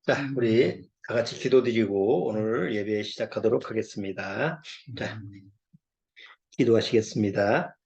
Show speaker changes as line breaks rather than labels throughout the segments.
자, 우리 다 같이 기도드리고 오늘 예배 시작하도록 하겠습니다. 자, 기도하시겠습니다.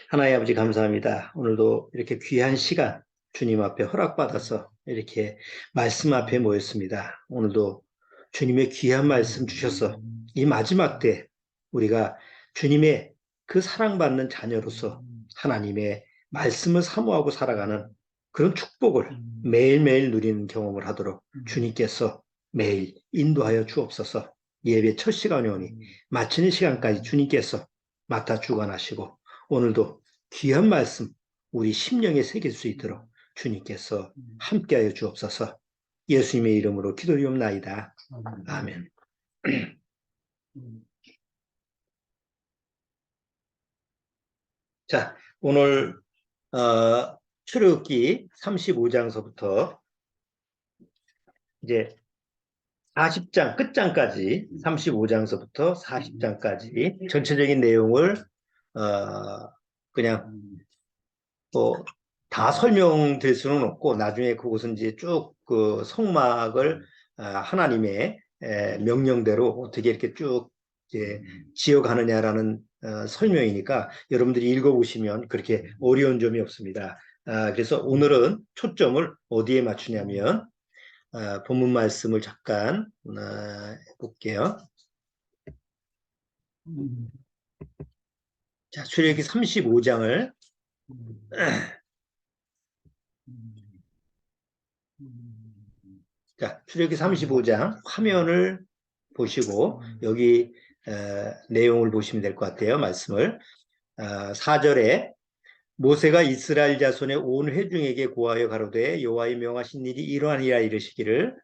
하나님 아버지 감사합니다. 오늘도 이렇게 귀한 시간 주님 앞에 허락받아서 이렇게 말씀 앞에 모였습니다. 오늘도 주님의 귀한 말씀 주셔서 이 마지막 때 우리가 주님의 그 사랑받는 자녀로서 하나님의 말씀을 사모하고 살아가는 그런 축복을 매일매일 누리는 경험을 하도록 주님께서 매일 인도하여 주옵소서. 예배 첫 시간이 오니 마치는 시간까지 주님께서 맡아 주관하시고 오늘도 귀한 말씀 우리 심령에 새길 수 있도록 주님께서 함께하여 주옵소서. 예수님의 이름으로 기도리옵나이다. 아멘. 자, 오늘 출애굽기 35장서부터 이제 40장 끝장까지 35장서부터 40장까지 전체적인 내용을 그냥 뭐 다 설명될 수는 없고 나중에 그것은 이제 쭉 그 성막을 하나님의 명령대로 어떻게 이렇게 쭉 이제 지어가느냐라는 설명이니까 여러분들이 읽어보시면 그렇게 어려운 점이 없습니다. 그래서 오늘은 초점을 어디에 맞추냐면 본문 말씀을 잠깐 볼게요. 자, 출애굽기 35장을 자, 출애굽기 35장 화면을 보시고 여기 내용을 보시면 될 것 같아요. 말씀을 4절에 모세가 이스라엘 자손의 온 회중에게 고하여 가로되 여호와의 명하신 일이 이러하니라 이르시기를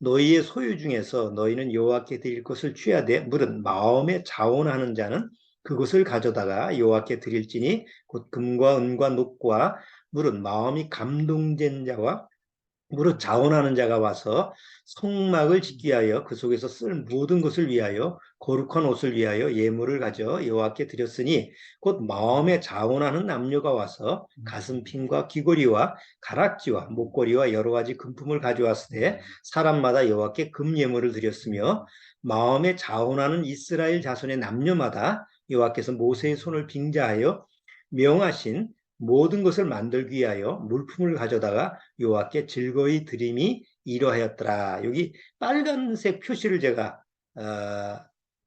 너희의 소유 중에서 너희는 여호와께 드릴 것을 취하되 물은 마음에 자원하는 자는 그것을 가져다가 여호와께 드릴지니 곧 금과 은과 녹과 물은 마음이 감동된 자와 무릇 자원하는 자가 와서 성막을 짓기 위하여 그 속에서 쓸 모든 것을 위하여 거룩한 옷을 위하여 예물을 가져 여호와께 드렸으니 곧 마음에 자원하는 남녀가 와서 가슴핀과 귀걸이와 가락지와 목걸이와 여러 가지 금품을 가져왔을 때 사람마다 여호와께 금예물을 드렸으며 마음에 자원하는 이스라엘 자손의 남녀마다 여호와께서 모세의 손을 빙자하여 명하신 모든 것을 만들기 위하여 물품을 가져다가 여호와께 즐거이 드림이 이러하였더라. 여기 빨간색 표시를 제가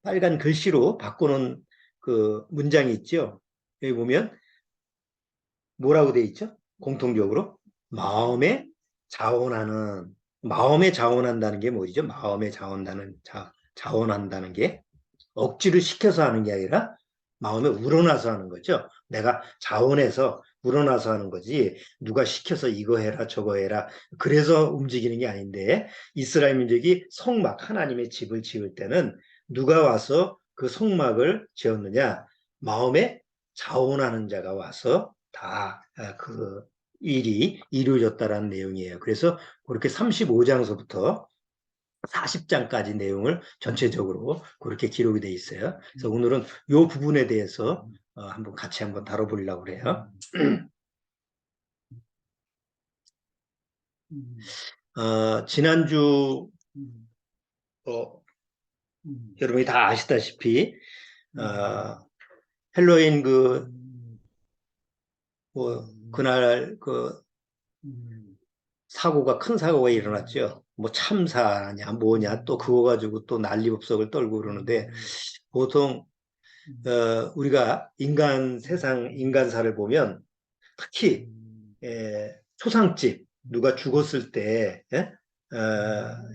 빨간 글씨로 바꾸는 그 문장이 있죠. 여기 보면 뭐라고 돼 있죠? 공통적으로 마음에 자원한다는 게 뭐죠? 마음에 자원한다는 게 억지를 시켜서 하는 게 아니라 마음에 우러나서 하는 거죠. 내가 자원해서 우러나서 하는 거지 누가 시켜서 이거 해라 저거 해라 그래서 움직이는 게 아닌데 이스라엘 민족이 성막 하나님의 집을 지을 때는 누가 와서 그 성막을 지었느냐 마음에 자원하는 자가 와서 다 그 일이 이루어졌다라는 내용이에요. 그래서 그렇게 35장서부터 40장까지 내용을 전체적으로 그렇게 기록이 돼 있어요. 그래서 오늘은 이 부분에 대해서 같이 한번 다뤄보려고 그래요. 지난주 여러분이 다 아시다시피 헬로윈 그날 큰 사고가 일어났죠. 뭐 참사냐 뭐냐 또 그거 가지고 또 난리법석을 떨고 그러는데 보통 우리가 세상 인간사를 보면 특히 초상집 누가 죽었을 때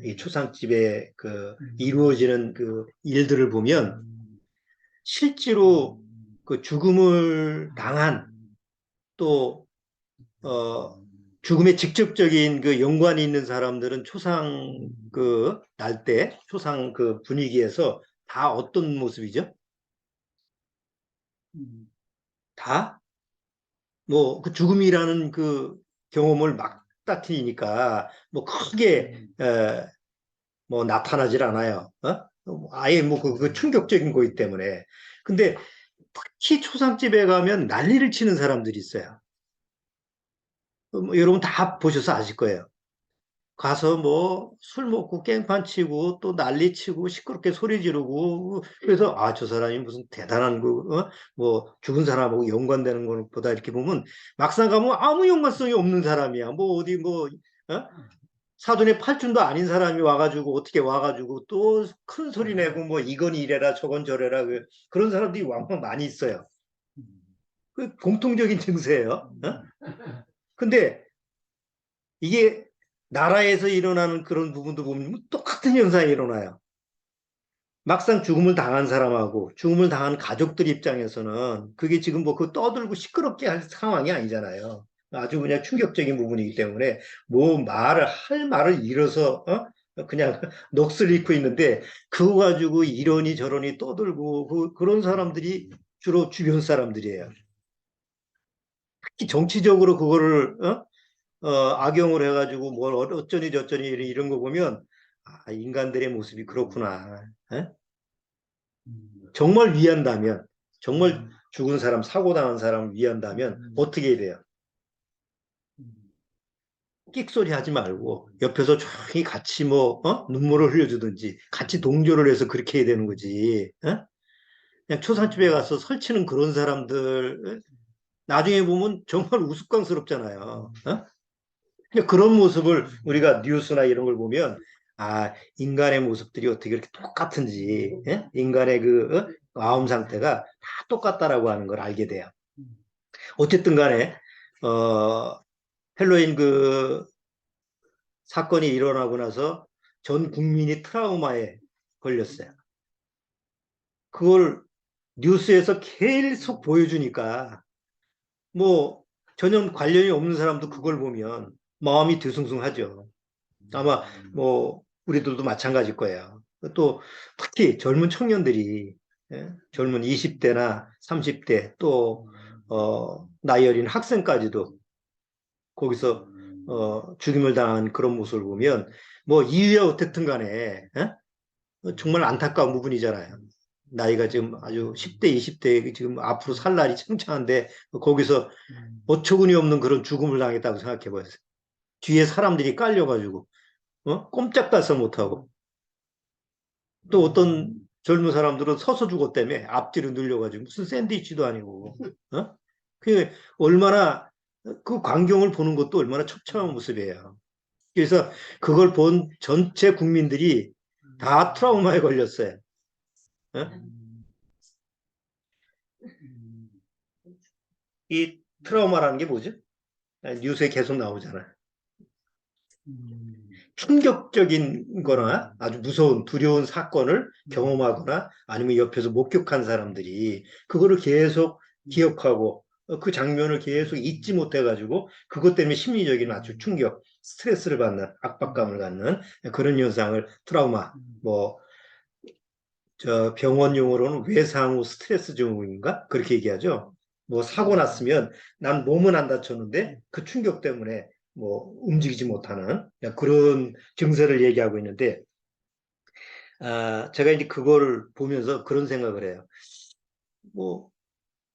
이 초상집에 이루어지는 그 일들을 보면 실제로 그 죽음을 당한 또 죽음에 직접적인 그 연관이 있는 사람들은 초상 날 때 초상 그 분위기에서 다 어떤 모습이죠? 다 뭐 그 죽음이라는 그 경험을 막다트리니까 뭐 크게 뭐 나타나질 않아요. 아예 뭐 그 충격적인 거기 때문에. 근데 특히 초상집에 가면 난리를 치는 사람들이 있어요. 뭐 여러분 다 보셔서 아실 거예요. 가서 뭐 술 먹고 깽판 치고 또 난리 치고 시끄럽게 소리 지르고 그래서 아, 저 사람이 무슨 대단한 뭐 죽은 사람하고 연관되는 것보다 이렇게 보면 막상 가면 아무 연관성이 없는 사람이야. 뭐 어디 뭐 어? 사돈의 팔순도 아닌 사람이 와가지고 어떻게 와가지고 또 큰 소리 내고 뭐 이건 이래라 저건 저래라 그런 사람들이 왕왕 많이 있어요. 그 공통적인 증세예요. 근데 이게 나라에서 일어나는 그런 부분도 보면 똑같은 현상이 일어나요. 막상 죽음을 당한 사람하고 죽음을 당한 가족들 입장에서는 그게 지금 뭐 그 떠들고 시끄럽게 할 상황이 아니잖아요. 아주 그냥 충격적인 부분이기 때문에 뭐 할 말을 잃어서 그냥 넋을 잃고 있는데 그거 가지고 이러니 저러니 떠들고 그런 사람들이 주로 주변 사람들이에요. 특히 정치적으로 그거를 악용을 해가지고 뭘 어쩌니 저쩌니 이런 거 보면 아, 인간들의 모습이 그렇구나. 정말 위한다면, 정말 죽은 사람, 사고 당한 사람을 위한다면 어떻게 해야 돼요? 끽소리 하지 말고 옆에서 조용히 같이 뭐 눈물을 흘려주든지 같이 동조를 해서 그렇게 해야 되는 거지. 그냥 초상집에 가서 설치는 그런 사람들 나중에 보면 정말 우스꽝스럽잖아요. 그냥 그런 모습을 우리가 뉴스나 이런 걸 보면 아, 인간의 모습들이 어떻게 그렇게 똑같은지, 인간의 마음 상태가 다 똑같다라고 하는 걸 알게 돼요. 어쨌든 간에 어, 헬로윈 사건이 일어나고 나서 전 국민이 트라우마에 걸렸어요. 그걸 뉴스에서 계속 보여주니까 뭐 전혀 관련이 없는 사람도 그걸 보면 마음이 뒤숭숭하죠. 아마 뭐 우리들도 마찬가지일 거예요. 또 특히 젊은 청년들이 젊은 20대나 30대 또 나이 어린 학생까지도 거기서 죽임을 당한 그런 모습을 보면 뭐 이유야 어쨌든 간에 정말 안타까운 부분이잖아요. 나이가 지금 아주 10대, 20대 지금 앞으로 살 날이 창창한데 거기서 어처구니 없는 그런 죽음을 당했다고 생각해 보세요. 뒤에 사람들이 깔려가지고 꼼짝달싹 못하고 또 어떤 젊은 사람들은 서서 죽었다며 앞뒤로 늘려가지고 무슨 샌드위치도 아니고 그 얼마나 그 광경을 보는 것도 얼마나 처참한 모습이에요. 그래서 그걸 본 전체 국민들이 다 트라우마에 걸렸어요. 어? 이 트라우마라는 게 뭐죠? 뉴스에 계속 나오잖아. 충격적인 거나 아주 무서운 두려운 사건을 경험하거나 아니면 옆에서 목격한 사람들이 그거를 계속 기억하고 그 장면을 계속 잊지 못해가지고 그것 때문에 심리적인 아주 충격, 스트레스를 받는 압박감을 갖는 그런 현상을 트라우마, 뭐, 저 병원 용어로는 외상 후 스트레스 증후군인가? 그렇게 얘기하죠. 뭐 사고 났으면 난 몸은 안 다쳤는데 그 충격 때문에 뭐 움직이지 못하는 그런 증세를 얘기하고 있는데 아, 제가 이제 그걸 보면서 그런 생각을 해요. 뭐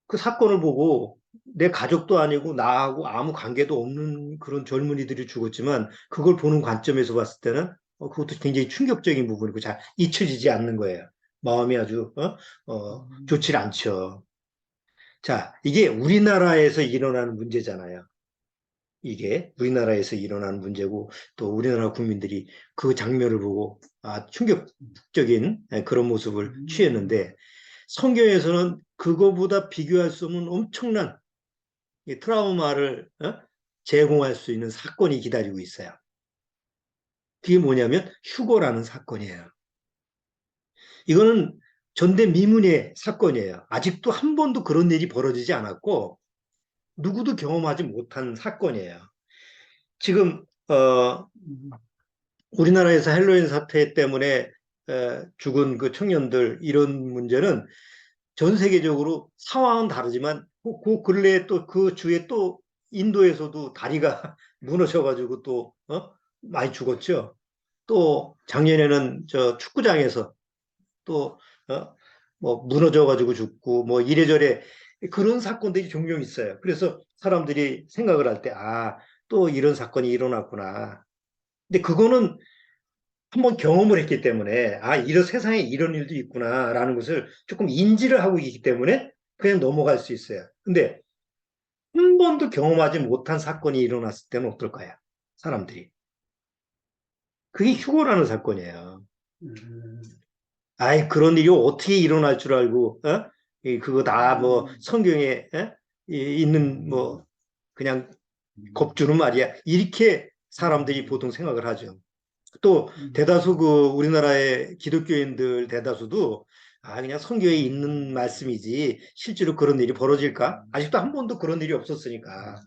그 사건을 보고 내 가족도 아니고 나하고 아무 관계도 없는 그런 젊은이들이 죽었지만 그걸 보는 관점에서 봤을 때는 그것도 굉장히 충격적인 부분이고 잘 잊혀지지 않는 거예요. 마음이 아주 좋지 않죠. 자, 이게 우리나라에서 일어나는 문제잖아요. 이게 우리나라에서 일어나는 문제고 또 우리나라 국민들이 그 장면을 보고 아, 충격적인 그런 모습을 취했는데 성경에서는 그거보다 비교할 수 없는 엄청난 이 트라우마를 제공할 수 있는 사건이 기다리고 있어요. 그게 뭐냐면 휴거라는 사건이에요. 이거는 전대미문의 사건이에요. 아직도 한 번도 그런 일이 벌어지지 않았고 누구도 경험하지 못한 사건이에요. 지금 우리나라에서 헬로윈 사태 때문에 죽은 그 청년들 이런 문제는 전 세계적으로 상황은 다르지만 그 근래에 또 그 주에 또 인도에서도 다리가 무너져가지고 또 많이 죽었죠. 또 작년에는 저 축구장에서 또 뭐 무너져가지고 죽고 뭐 이래저래 그런 사건들이 종종 있어요. 그래서 사람들이 생각을 할 때 아, 또 이런 사건이 일어났구나. 근데 그거는 한번 경험을 했기 때문에 이런 세상에 이런 일도 있구나라는 것을 조금 인지를 하고 있기 때문에 그냥 넘어갈 수 있어요. 근데 한 번도 경험하지 못한 사건이 일어났을 때는 어떨까요? 사람들이. 그게 휴거라는 사건이에요.
음,
그런 일이 어떻게 일어날 줄 알고, 어? 그거 다 뭐 성경에 있는 뭐 그냥 겁주는 말이야. 이렇게 사람들이 보통 생각을 하죠. 또 대다수 그 우리나라의 기독교인들 대다수도 그냥 성경에 있는 말씀이지 실제로 그런 일이 벌어질까? 아직도 한 번도 그런 일이 없었으니까.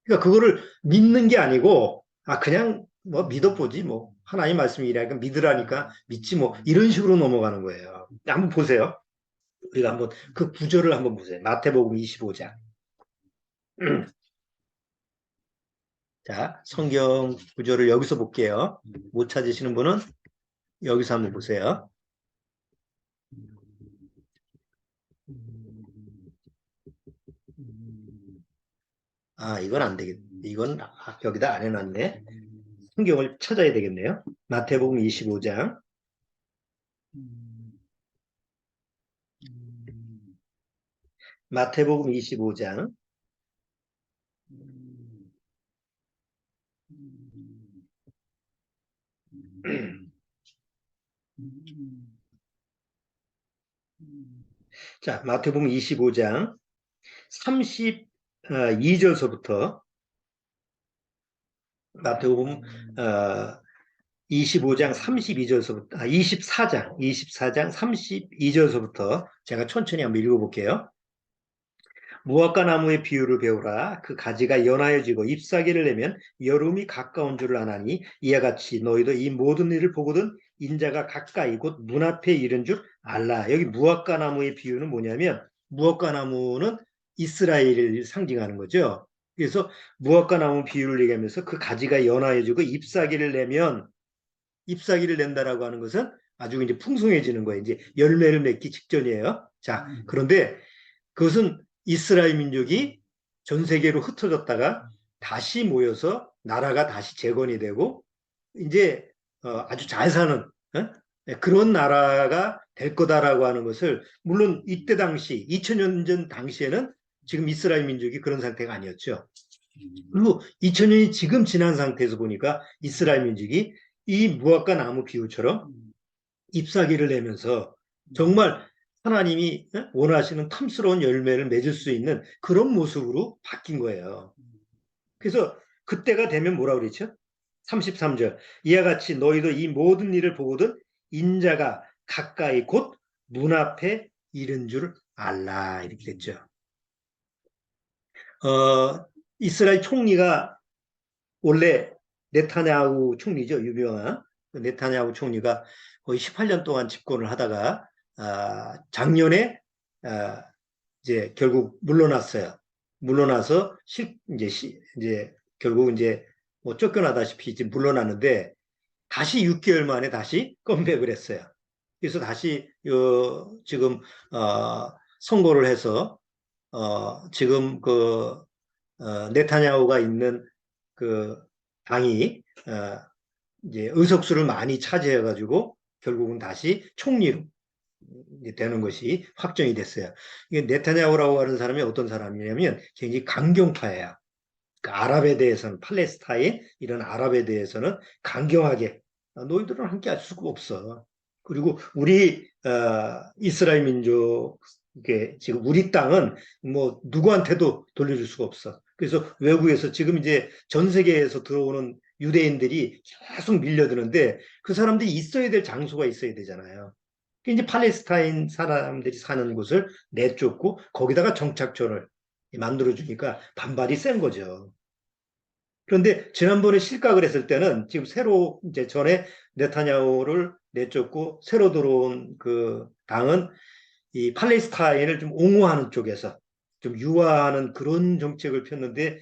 그러니까 그거를 믿는 게 아니고 그냥 뭐 믿어보지 뭐 하나님 말씀이라니까 믿으라니까 믿지 뭐 이런 식으로 넘어가는 거예요. 한번 보세요. 우리가 한번 그 구절을 한번 보세요. 마태복음 25장. 자, 성경 구절을 여기서 볼게요. 못 찾으시는 분은 여기서 한번 보세요. 이건 안 되겠네. 이건 여기다 안 해놨네. 성경을 찾아야 되겠네요. 마태복음 25장. 마태복음 25장. 자, 마태복음 25장 32절서부터 마태복음 25장 32절서부터 24장 32절서부터 제가 천천히 한번 읽어볼게요. 무화과 나무의 비유를 배우라. 그 가지가 연하여지고 잎사귀를 내면 여름이 가까운 줄을 아나니 이와 같이 너희도 이 모든 일을 보거든 인자가 가까이 곧 문 앞에 이른 줄 알라. 여기 무화과 나무의 비유는 뭐냐면 무화과 나무는 이스라엘을 상징하는 거죠. 그래서 무화과 나무 비유를 얘기하면서 그 가지가 연하여지고 잎사귀를 낸다라고 하는 것은 아주 이제 풍성해지는 거예요. 이제 열매를 맺기 직전이에요. 자, 그런데 그것은 이스라엘 민족이 전 세계로 흩어졌다가 다시 모여서 나라가 다시 재건이 되고 이제 아주 잘 사는 그런 나라가 될 거다라고 하는 것을 물론 이때 당시 2000년 전 당시에는 지금 이스라엘 민족이 그런 상태가 아니었죠. 그리고 2000년이 지금 지난 상태에서 보니까 이스라엘 민족이 이 무화과 나무 비유처럼 잎사귀를 내면서 정말 하나님이 원하시는 탐스러운 열매를 맺을 수 있는 그런 모습으로 바뀐 거예요. 그래서 그때가 되면 뭐라고 그랬죠? 33절. 이와 같이 너희도 이 모든 일을 보거든 인자가 가까이 곧 문 앞에 이른 줄 알라. 이렇게 됐죠. 이스라엘 총리가 원래 네타냐후 총리죠. 유명한 네타냐후 총리가 거의 18년 동안 집권을 하다가 작년에 이제 결국 물러났어요. 물러나서 이제 결국 이제 뭐 쫓겨나다시피 이제 물러났는데 다시 6개월 만에 다시 컴백을 했어요. 그래서 다시 지금 선거를 해서 지금 네타냐후가 있는 그 당이 이제 의석수를 많이 차지해가지고 결국은 다시 총리로 되는 것이 확정이 됐어요. 이게 네타냐후라고 하는 사람이 어떤 사람이냐면 굉장히 강경파예요. 그러니까 아랍에 대해서는 팔레스타인 이런 아랍에 대해서는 강경하게 너희들은 함께 할 수가 없어. 그리고 우리 이스라엘 민족의 지금 우리 땅은 뭐 누구한테도 돌려줄 수가 없어. 그래서 외국에서 지금 이제 전 세계에서 들어오는 유대인들이 계속 밀려드는데 그 사람들이 있어야 될 장소가 있어야 되잖아요. 이제 팔레스타인 사람들이 사는 곳을 내쫓고 거기다가 정착촌을 만들어주니까 반발이 센 거죠. 그런데 지난번에 실각을 했을 때는 지금 새로 이제 전에 네타냐후를 내쫓고 새로 들어온 그 당은 이 팔레스타인을 좀 옹호하는 쪽에서 좀 유화하는 그런 정책을 폈는데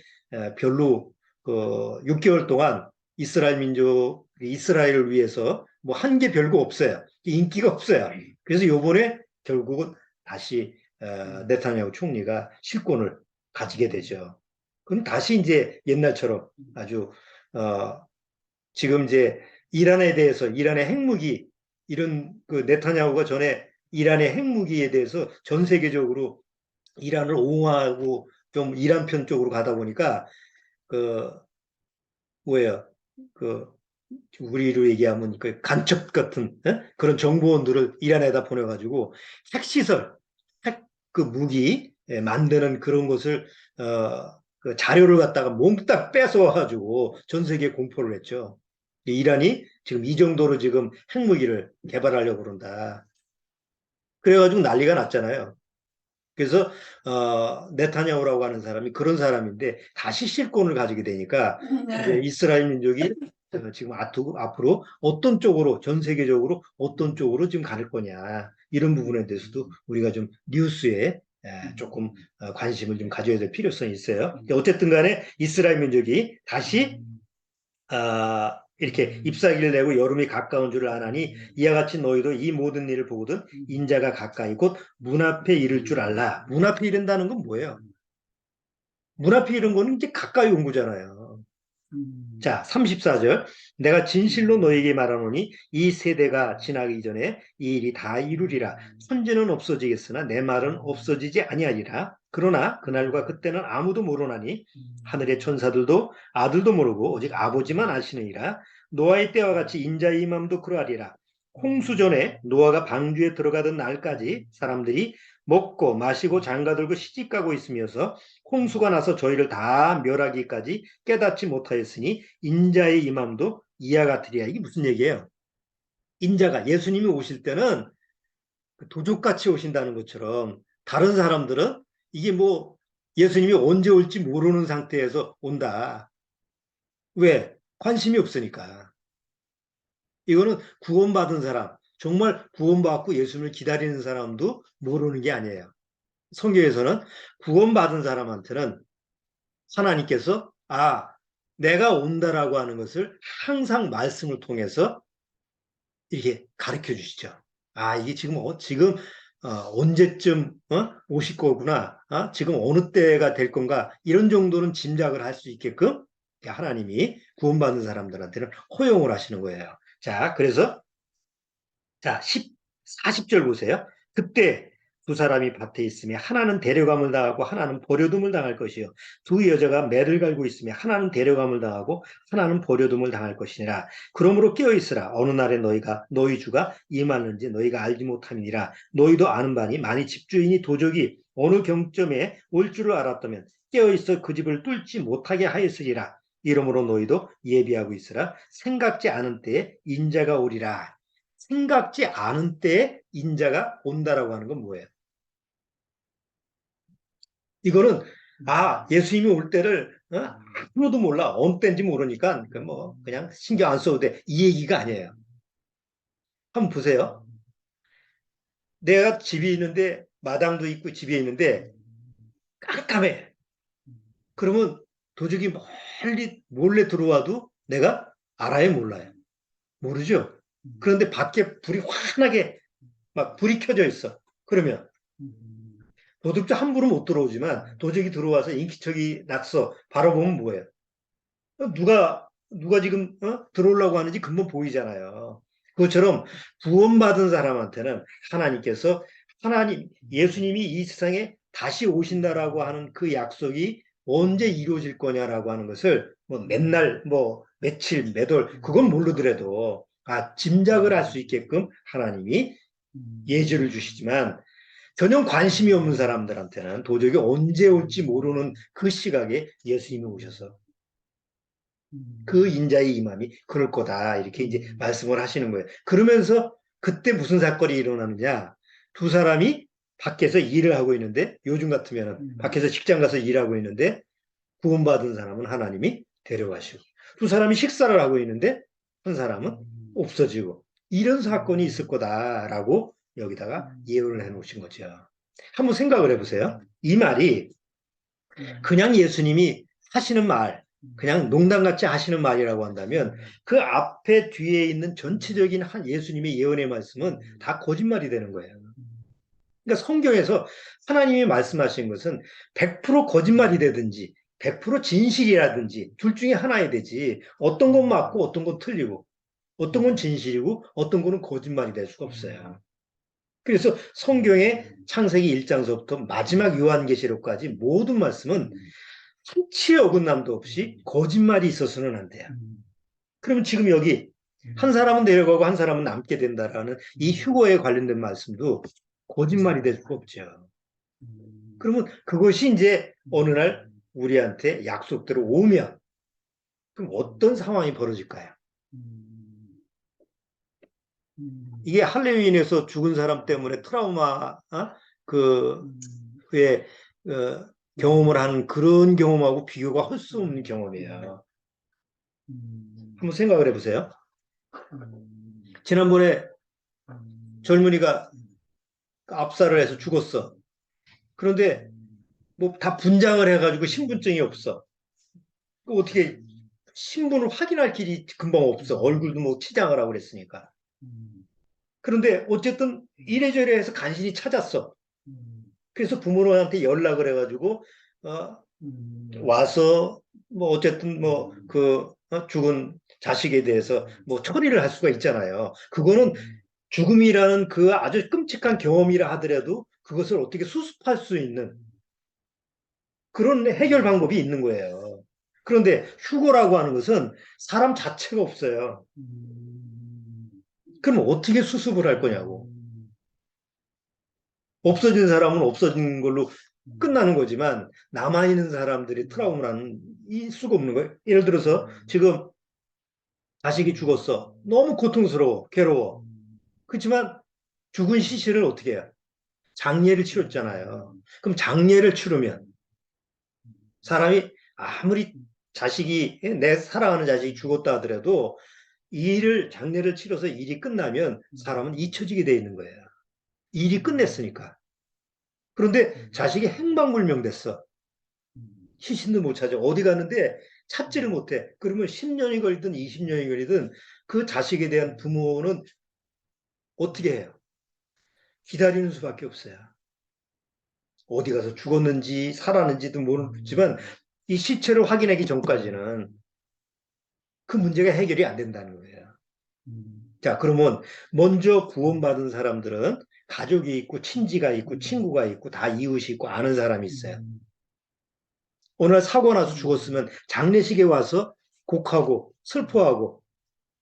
별로 그 6개월 동안 이스라엘 민족 이스라엘을 위해서 뭐 한 게 별거 없어요. 인기가 없어요. 그래서 요번에 결국은 다시 네타냐후 총리가 실권을 가지게 되죠. 그럼 다시 이제 옛날처럼 아주 지금 이제 이란에 대해서 이란의 핵무기 이런 그 네타냐후가 전에 이란의 핵무기에 대해서 전 세계적으로 이란을 옹호하고 좀 이란 편 쪽으로 가다 보니까 그 뭐예요? 그 우리로 얘기하면 그 간첩 같은 그런 정보원들을 이란에다 보내가지고 핵시설, 핵 그 무기 만드는 그런 것을 그 자료를 갖다가 몽땅 뺏어와가지고 전 세계에 공포를 했죠. 이란이 지금 이 정도로 지금 핵무기를 개발하려고 그런다. 그래가지고 난리가 났잖아요. 그래서 네타냐후라고 하는 사람이 그런 사람인데 다시 실권을 가지게 되니까 이제 이스라엘 민족이 지금 앞으로 어떤 쪽으로 전 세계적으로 어떤 쪽으로 지금 갈 거냐 이런 부분에 대해서도 우리가 좀 뉴스에 조금 관심을 좀 가져야 될 필요성이 있어요. 어쨌든 간에 이스라엘 민족이 다시 이렇게 잎사귀를 내고 여름이 가까운 줄을 아나니 이와 같이 너희도 이 모든 일을 보거든 인자가 가까이 곧 문 앞에 이를 줄 알라. 문 앞에 이른다는 건 뭐예요? 문 앞에 이른 거는 이제 가까이 온 거잖아요. 자, 34절. 내가 진실로 너에게 말하노니 이 세대가 지나기 전에 이 일이 다 이루리라. 천지는 없어지겠으나 내 말은 없어지지 아니하리라. 그러나 그날과 그때는 아무도 모르나니 하늘의 천사들도 아들도 모르고 오직 아버지만 아시느니라. 노아의 때와 같이 인자의 임함도 그러하리라. 홍수 전에 노아가 방주에 들어가던 날까지 사람들이 먹고 마시고 장가들고 시집가고 있으면서 홍수가 나서 저희를 다 멸하기까지 깨닫지 못하였으니 인자의 임함도 이와 같으리라. 이게 무슨 얘기예요? 인자가 예수님이 오실 때는 도적같이 오신다는 것처럼 다른 사람들은 이게 뭐 예수님이 언제 올지 모르는 상태에서 온다. 왜? 관심이 없으니까. 이거는 구원받은 사람, 정말 구원받고 예수님을 기다리는 사람도 모르는 게 아니에요. 성경에서는 구원받은 사람한테는 하나님께서 내가 온다라고 하는 것을 항상 말씀을 통해서 이렇게 가르쳐 주시죠. 이게 지금 언제쯤 오실 거구나. 지금 어느 때가 될 건가. 이런 정도는 짐작을 할 수 있게끔 하나님이 구원받는 사람들한테는 허용을 하시는 거예요. 자, 그래서 자, 40절 보세요. 그때 두 사람이 밭에 있으며 하나는 데려감을 당하고 하나는 버려둠을 당할 것이요. 두 여자가 매를 갈고 있으며 하나는 데려감을 당하고 하나는 버려둠을 당할 것이니라. 그러므로 깨어있으라. 어느 날에 너희 주가 임하는지 너희가 알지 못함이니라. 너희도 아는 바니 만일 집주인이 도적이 어느 경점에 올 줄을 알았다면 깨어있어 그 집을 뚫지 못하게 하였으리라. 이러므로 너희도 예비하고 있으라. 생각지 않은 때에 인자가 오리라. 생각지 않은 때에 인자가 온다라고 하는 건 뭐예요? 이거는 예수님이 올 때를 아무도 몰라. 어느 때인지 모르니까 뭐 그냥 신경 안 써도 돼. 이 얘기가 아니에요. 한번 보세요. 내가 집이 있는데 마당도 있고 집에 있는데 깜깜해. 그러면 도적이 멀리 몰래 들어와도 내가 알아요, 몰라요? 모르죠. 그런데 밖에 불이 환하게 막 불이 켜져 있어. 그러면 도둑도 함부로 못 들어오지만 도적이 들어와서 인기척이 났어. 바로 보면 뭐예요? 누가 지금 들어오려고 하는지 금방 보이잖아요. 그것처럼 구원받은 사람한테는 하나님께서 예수님이 이 세상에 다시 오신다라고 하는 그 약속이 언제 이루어질 거냐라고 하는 것을 뭐 맨날 뭐 며칠 매달 그건 모르더라도 짐작을 할 수 있게끔 하나님이 예지를 주시지만 전혀 관심이 없는 사람들한테는 도저히 언제 올지 모르는 그 시각에 예수님이 오셔서 그 인자의 임함이 그럴 거다. 이렇게 이제 말씀을 하시는 거예요. 그러면서 그때 무슨 사건이 일어나느냐. 두 사람이 밖에서 일을 하고 있는데 요즘 같으면 밖에서 직장 가서 일하고 있는데 구원받은 사람은 하나님이 데려가시고 두 사람이 식사를 하고 있는데 한 사람은 없어지고 이런 사건이 있을 거다라고 여기다가 예언을 해 놓으신 거죠. 한번 생각을 해보세요. 이 말이 그냥 예수님이 하시는 말, 그냥 농담 같이 하시는 말이라고 한다면 그 앞에 뒤에 있는 전체적인 한 예수님의 예언의 말씀은 다 거짓말이 되는 거예요. 그러니까 성경에서 하나님이 말씀하신 것은 100% 거짓말이 되든지 100% 진실이라든지 둘 중에 하나야 되지. 어떤 건 맞고 어떤 건 틀리고 어떤 건 진실이고 어떤 거는 거짓말이 될 수가 없어요. 그래서 성경의 창세기 1장서부터 마지막 요한계시록까지 모든 말씀은 한치의 어긋남도 없이 거짓말이 있어서는 안 돼요. 그러면 지금 여기 한 사람은 내려가고 한 사람은 남게 된다라는 이 휴거에 관련된 말씀도 거짓말이 될 수가 없죠. 그러면 그것이 이제 어느 날 우리한테 약속대로 오면 그럼 어떤 상황이 벌어질까요? 이게 할로윈에서 죽은 사람 때문에 트라우마, 왜, 경험을 하는 그런 경험하고 비교가 할 수 없는 경험이에요. 한번 생각을 해보세요. 지난번에 젊은이가 압살을 해서 죽었어. 그런데 뭐 다 분장을 해가지고 신분증이 없어. 어떻게 신분을 확인할 길이 금방 없어. 얼굴도 뭐 치장을 하고 그랬으니까. 그런데 어쨌든 이래저래 해서 간신히 찾았어. 그래서 부모님한테 연락을 해가지고 와서 뭐 어쨌든 뭐 그 죽은 자식에 대해서 뭐 처리를 할 수가 있잖아요. 그거는 죽음이라는 그 아주 끔찍한 경험이라 하더라도 그것을 어떻게 수습할 수 있는 그런 해결 방법이 있는 거예요. 그런데 휴거라고 하는 것은 사람 자체가 없어요. 그럼 어떻게 수습을 할 거냐고. 없어진 사람은 없어진 걸로 끝나는 거지만 남아있는 사람들이 트라우마는 이 수가 없는 거예요. 예를 들어서 지금 자식이 죽었어. 너무 고통스러워, 괴로워. 그렇지만 죽은 시신을 어떻게 해요? 장례를 치렀잖아요. 그럼 장례를 치르면 사람이 아무리 자식이 내 사랑하는 자식이 죽었다 하더라도 일을 장례를 치러서 일이 끝나면 사람은 잊혀지게 돼 있는 거예요. 일이 끝냈으니까. 그런데 자식이 행방불명됐어. 시신도 못 찾아. 어디 가는데 찾지를 못해. 그러면 10년이 걸리든 20년이 걸리든 그 자식에 대한 부모는 어떻게 해요? 기다리는 수밖에 없어요. 어디 가서 죽었는지 살았는지도 모르지만 이 시체를 확인하기 전까지는 그 문제가 해결이 안 된다는 거예요. 자, 그러면 먼저 구원받은 사람들은 가족이 있고 친지가 있고 친구가 있고 다 이웃이 있고 아는 사람이 있어요. 오늘 사고 나서 죽었으면 장례식에 와서 곡하고 슬퍼하고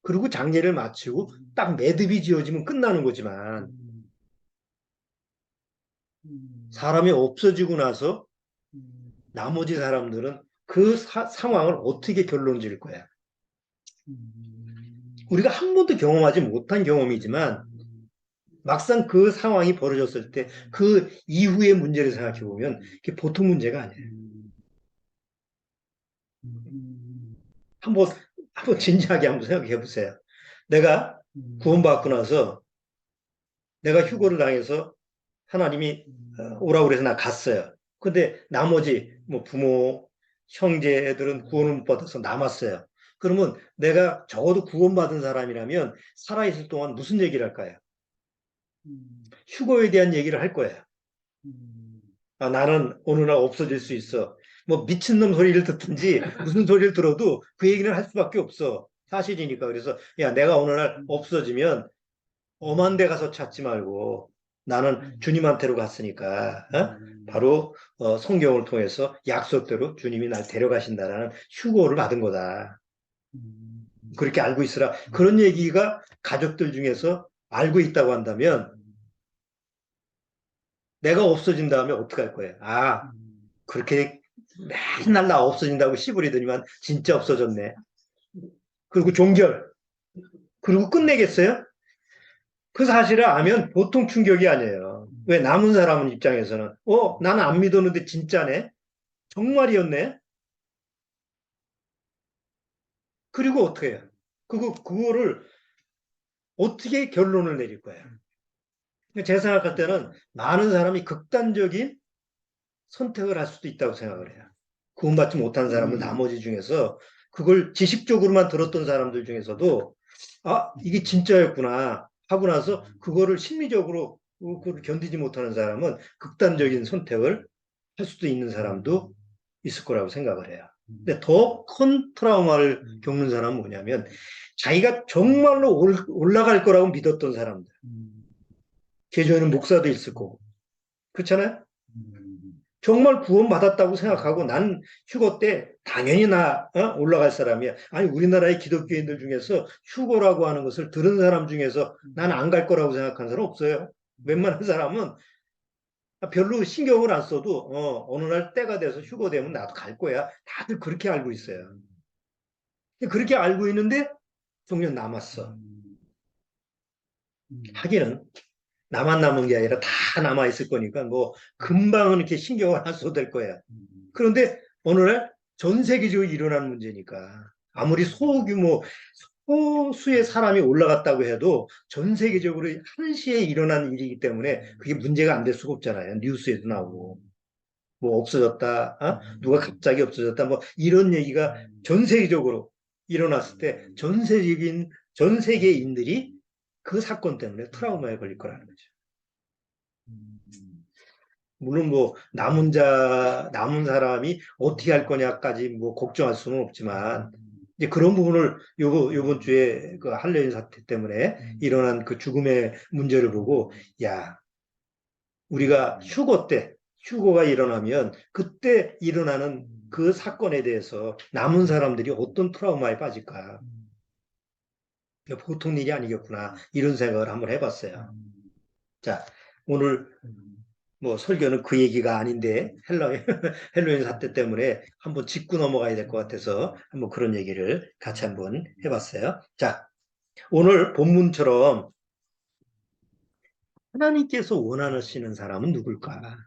그리고 장례를 마치고 딱 매듭이 지어지면 끝나는 거지만 사람이 없어지고 나서 나머지 사람들은 그 상황을 어떻게 결론 지을 거야? 우리가 한 번도 경험하지 못한 경험이지만 막상 그 상황이 벌어졌을 때 그 이후의 문제를 생각해 보면 그게 보통 문제가 아니에요. 한번 진지하게 한번 생각해 보세요. 내가 구원받고 나서 내가 휴거를 당해서 하나님이 오라고 그래서 나 갔어요. 근데 나머지 뭐 부모, 형제들은 구원을 못 받아서 남았어요. 그러면 내가 적어도 구원받은 사람이라면 살아있을 동안 무슨 얘기를 할까요? 휴거에 대한 얘기를 할 거예요. 아, 나는 어느 날 없어질 수 있어. 뭐 미친놈 소리를 듣든지 무슨 소리를 들어도 그 얘기는 할 수밖에 없어. 사실이니까. 그래서 야, 내가 어느 날 없어지면 엄한 데 가서 찾지 말고 나는 주님한테로 갔으니까 바로 성경을 통해서 약속대로 주님이 날 데려가신다라는 휴거를 받은 거다. 그렇게 알고 있으라. 그런 얘기가 가족들 중에서 알고 있다고 한다면 내가 없어진 다음에 어떻게 할 거예요? 아, 그렇게 맨날 나 없어진다고 씨부리더니만 진짜 없어졌네. 그리고 종결. 그리고 끝내겠어요? 그 사실을 알면 보통 충격이 아니에요. 왜 남은 사람 입장에서는 나는 안 믿었는데 진짜네? 정말이었네? 그리고 어떻게 해요? 그거를 어떻게 결론을 내릴 거예요? 제 생각할 때는 많은 사람이 극단적인 선택을 할 수도 있다고 생각을 해요. 구원받지 못한 사람은 나머지 중에서 그걸 지식적으로만 들었던 사람들 중에서도 아, 이게 진짜였구나 하고 나서 그거를 심리적으로 그걸 견디지 못하는 사람은 극단적인 선택을 할 수도 있는 사람도 있을 거라고 생각을 해요. 근데 더 큰 트라우마를 겪는 사람은 뭐냐면 자기가 정말로 올라갈 거라고 믿었던 사람들. 개조에는 목사도 있을 거고. 그렇잖아요? 정말 구원받았다고 생각하고 난 휴거 때 당연히 나 올라갈 사람이야. 아니 우리나라의 기독교인들 중에서 휴거라고 하는 것을 들은 사람 중에서 나는 안 갈 거라고 생각하는 사람 없어요. 웬만한 사람은 별로 신경을 안 써도 어느 날 때가 돼서 휴거되면 나도 갈 거야. 다들 그렇게 알고 있어요. 그렇게 알고 있는데 정녕 남았어. 하기는 나만 남은 게 아니라 다 남아 있을 거니까 뭐 금방은 이렇게 신경을 안 써도 될 거야. 그런데 어느 날 전 세계적으로 일어난 문제니까 아무리 소규모 소수의 사람이 올라갔다고 해도 전 세계적으로 한시에 일어난 일이기 때문에 그게 문제가 안 될 수가 없잖아요. 뉴스에도 나오고 뭐 없어졌다, 누가 갑자기 없어졌다, 뭐 이런 얘기가 전 세계적으로 일어났을 때 전 세계인들이 그 사건 때문에 트라우마에 걸릴 거라는 거죠. 물론 뭐 남은 사람이 어떻게 할 거냐까지 뭐 걱정할 수는 없지만 이제 그런 부분을 요번 주에 그 할로윈 사태 때문에 일어난 그 죽음의 문제를 보고 야 우리가 휴거가 일어나면 그때 일어나는 그 사건에 대해서 남은 사람들이 어떤 트라우마에 빠질까. 보통 일이 아니겠구나. 이런 생각을 한번 해봤어요. 자, 오늘 뭐 설교는 그 얘기가 아닌데 헬로윈 사태 때문에 한번 짚고 넘어가야 될 것 같아서 한번 그런 얘기를 같이 한번 해봤어요. 자, 오늘 본문처럼 하나님께서 원하시는 사람은 누굴까?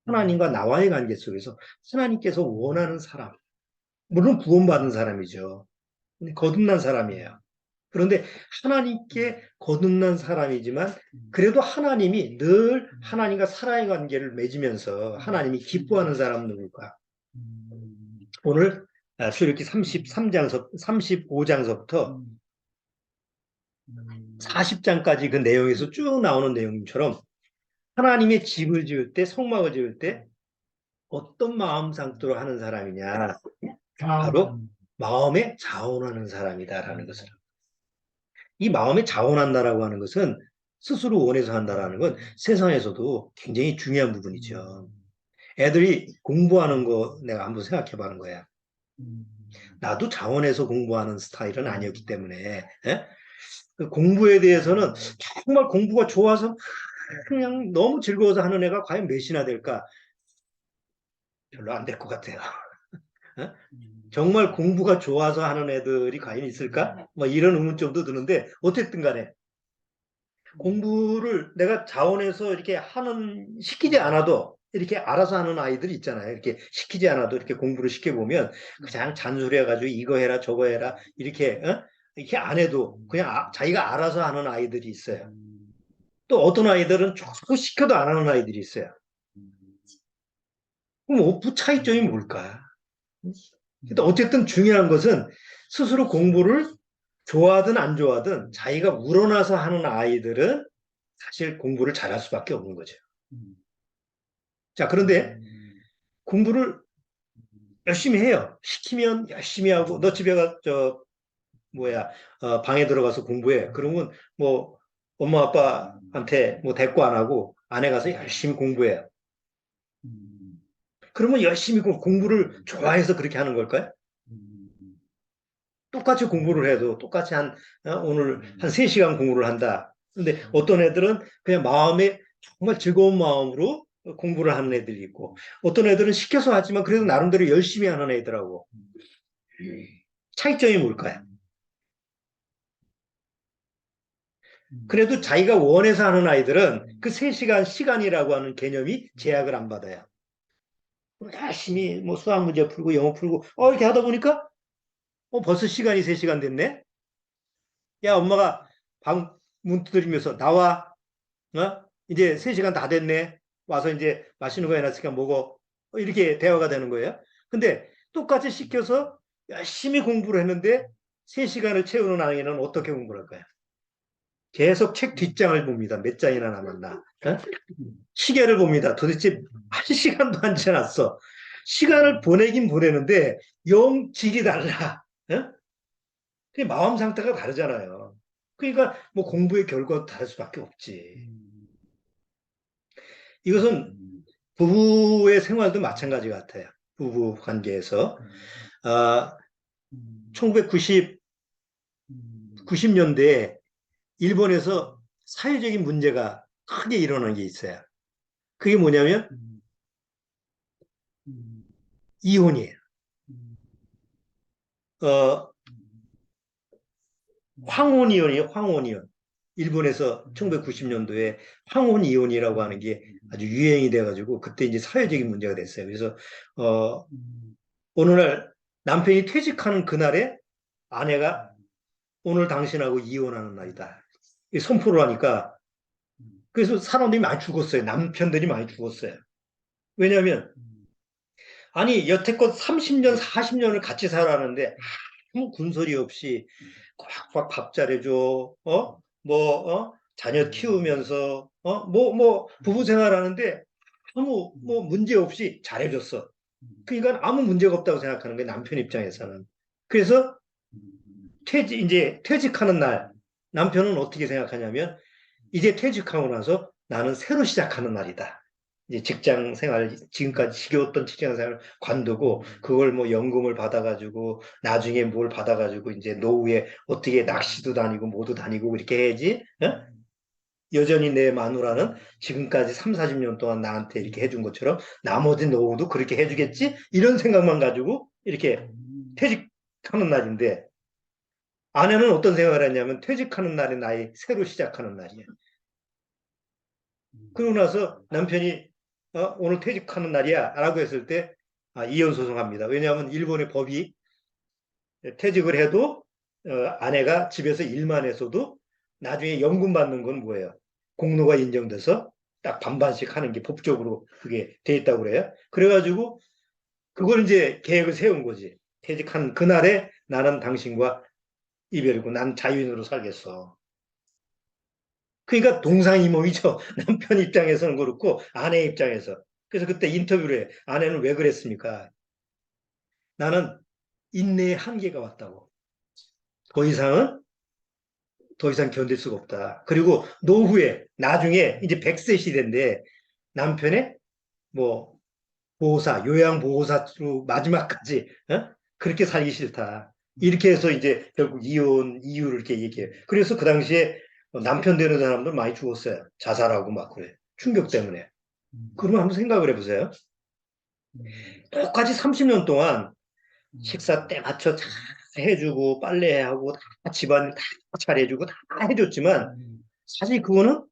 하나님과 나와의 관계 속에서 하나님께서 원하는 사람, 물론 구원받은 사람이죠. 근데 거듭난 사람이에요. 그런데 하나님께 거듭난 사람이지만 그래도 하나님이 늘 하나님과 사랑의 관계를 맺으면서 하나님이 기뻐하는 사람은 누굴까? 오늘 출애굽기 35장서부터 40장까지 그 내용에서 쭉 나오는 내용처럼 하나님의 집을 지을 때, 성막을 지을 때 어떤 마음 상태로 하는 사람이냐? 바로 마음에 자원하는 사람이다라는 것을. 이 마음에 자원한다라고 하는 것은 스스로 원해서 한다라는 건 세상에서도 굉장히 중요한 부분이죠. 애들이 공부하는 거 내가 한번 생각해 보는 거야. 나도 자원해서 공부하는 스타일은 아니었기 때문에 그 공부에 대해서는 정말 공부가 좋아서 그냥 너무 즐거워서 하는 애가 과연 몇이나 될까? 별로 안 될 것 같아요. 정말 공부가 좋아서 하는 애들이 과연 있을까? 뭐 이런 의문점도 드는데 어쨌든 간에 공부를 내가 자원해서 이렇게 시키지 않아도 이렇게 알아서 하는 아이들이 있잖아요. 이렇게 시키지 않아도 이렇게 공부를 시켜보면 그냥 잔소리해가지고 이거 해라 저거 해라 이렇게 안 해도 그냥 자기가 알아서 하는 아이들이 있어요. 또 어떤 아이들은 자꾸 시켜도 안 하는 아이들이 있어요. 그럼 그 차이점이 뭘까? 근데 어쨌든 중요한 것은 스스로 공부를 좋아하든 안 좋아하든 자기가 우러나서 하는 아이들은 사실 공부를 잘할 수밖에 없는 거죠. 자, 그런데 공부를 열심히 해요. 시키면 열심히 하고 너 집에 방에 들어가서 공부해. 그러면 뭐 엄마 아빠한테 뭐 대꾸 안 하고 안에 가서 열심히 공부해요. 그러면 열심히 공부를 좋아해서 그렇게 하는 걸까요? 똑같이 공부를 해도 똑같이 오늘 한 3시간 공부를 한다. 근데 어떤 애들은 그냥 마음에 정말 즐거운 마음으로 공부를 하는 애들이 있고 어떤 애들은 시켜서 하지만 그래도 나름대로 열심히 하는 애들하고 차이점이 뭘까요? 그래도 자기가 원해서 하는 아이들은 그 3시간 시간이라고 하는 개념이 제약을 안 받아요. 열심히 뭐 수학 문제 풀고 영어 풀고 이렇게 하다 보니까 벌써 시간이 3시간 됐네? 야, 엄마가 방 문 두드리면서 나와. 이제 3시간 다 됐네. 와서 이제 맛있는 거 해놨으니까 먹어. 이렇게 대화가 되는 거예요. 근데 똑같이 시켜서 열심히 공부를 했는데 3시간을 채우는 아이는 어떻게 공부를 할까요? 계속 책 뒷장을 봅니다. 몇 장이나 남았나. 시계를 봅니다. 도대체 1시간도 안 지났어. 시간을 보내긴 보내는데 영 질이 달라. 어? 그 마음 상태가 다르잖아요. 그러니까 뭐 공부의 결과도 다를 수밖에 없지. 이것은 부부의 생활도 마찬가지 같아요. 부부 관계에서. 아, 1990년대에 일본에서 사회적인 문제가 크게 일어난 게 있어요. 그게 뭐냐면 이혼이에요. 어, 황혼이혼이에요. 황혼이혼. 일본에서 1990년도에 황혼이혼이라고 하는 게 아주 유행이 돼가지고 그때 이제 사회적인 문제가 됐어요. 그래서 어, 어느 날 남편이 퇴직하는 그날에 아내가 오늘 당신하고 이혼하는 날이다. 이 선포를 하니까 그래서 사람들이 많이 죽었어요. 남편들이 많이 죽었어요. 왜냐하면 아니 여태껏 30년, 40년을 같이 살았는데 아무 군소리 없이 꽉꽉 밥 잘해줘, 자녀 키우면서, 부부 생활하는데 아무 뭐 문제 없이 잘해줬어. 그러니까 아무 문제가 없다고 생각하는 거예요, 남편 입장에서는. 그래서 이제 퇴직하는 날, 남편은 어떻게 생각하냐면, 이제 퇴직하고 나서 나는 새로 시작하는 날이다. 이제 직장 생활, 지금까지 지겨웠던 직장 생활을 관두고, 그걸 뭐 연금을 받아가지고, 나중에 뭘 받아가지고, 이제 노후에 어떻게 낚시도 다니고, 뭐도 다니고, 이렇게 해야지, 어? 여전히 내 마누라는 지금까지 3, 40년 동안 나한테 이렇게 해준 것처럼, 나머지 노후도 그렇게 해주겠지? 이런 생각만 가지고, 이렇게 퇴직하는 날인데, 아내는 어떤 생각을 했냐면, 퇴직하는 날이 나의 새로 시작하는 날이에요. 그러고 나서 남편이 오늘 퇴직하는 날이야 라고 했을 때 이혼 소송합니다. 왜냐하면 일본의 법이 퇴직을 해도 아내가 집에서 일만 했어도 나중에 연금 받는 건 뭐예요? 공로가 인정돼서 딱 반반씩 하는 게 법적으로 그게 돼 있다고 그래요. 그래가지고 그걸 이제 계획을 세운 거지. 퇴직한 그날에 나는 당신과 이별이고 난 자유인으로 살겠어. 그러니까 동상이몽이죠. 남편 입장에서는 그렇고 아내 입장에서. 그래서 그때 인터뷰를 해. 아내는 왜 그랬습니까? 나는 인내의 한계가 왔다고. 더 이상은 더 이상 견딜 수가 없다. 그리고 노후에 나중에 이제 100세 시대인데 남편의 뭐 보호사, 요양보호사로 마지막까지 그렇게 살기 싫다. 이렇게 해서 이제 결국 이혼 이유를 이렇게 얘기해요. 그래서 그 당시에 남편 되는 사람들 많이 죽었어요. 자살하고 막 그래. 충격 때문에. 그러면 한번 생각을 해보세요. 똑같이 30년 동안 식사 때 맞춰 다 해주고 빨래하고 다 집안 다 잘해주고 다 해줬지만 사실 그거는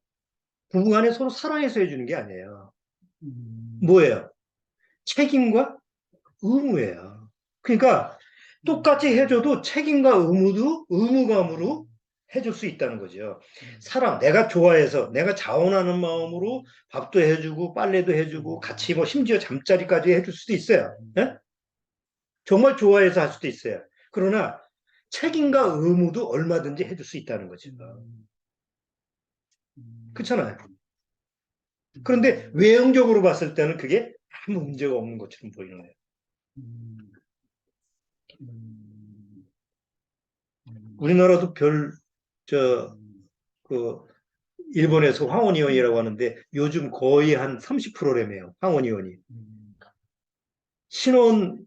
부부간에 서로 사랑해서 해주는 게 아니에요. 뭐예요? 책임과 의무예요. 그러니까 똑같이 해줘도 책임과 의무도 의무감으로 해줄 수 있다는 거죠. 사람, 내가 좋아해서 내가 자원하는 마음으로 밥도 해주고 빨래도 해주고 같이 뭐 심지어 잠자리까지 해줄 수도 있어요. 예? 정말 좋아해서 할 수도 있어요. 그러나 책임과 의무도 얼마든지 해줄 수 있다는 거죠. 그렇잖아요. 그런데 외형적으로 봤을 때는 그게 아무 문제가 없는 것처럼 보이는 거예요. 우리나라도 그, 일본에서 황혼이혼이라고 하는데 요즘 거의 한 30%래매요. 황혼이혼이. 신혼,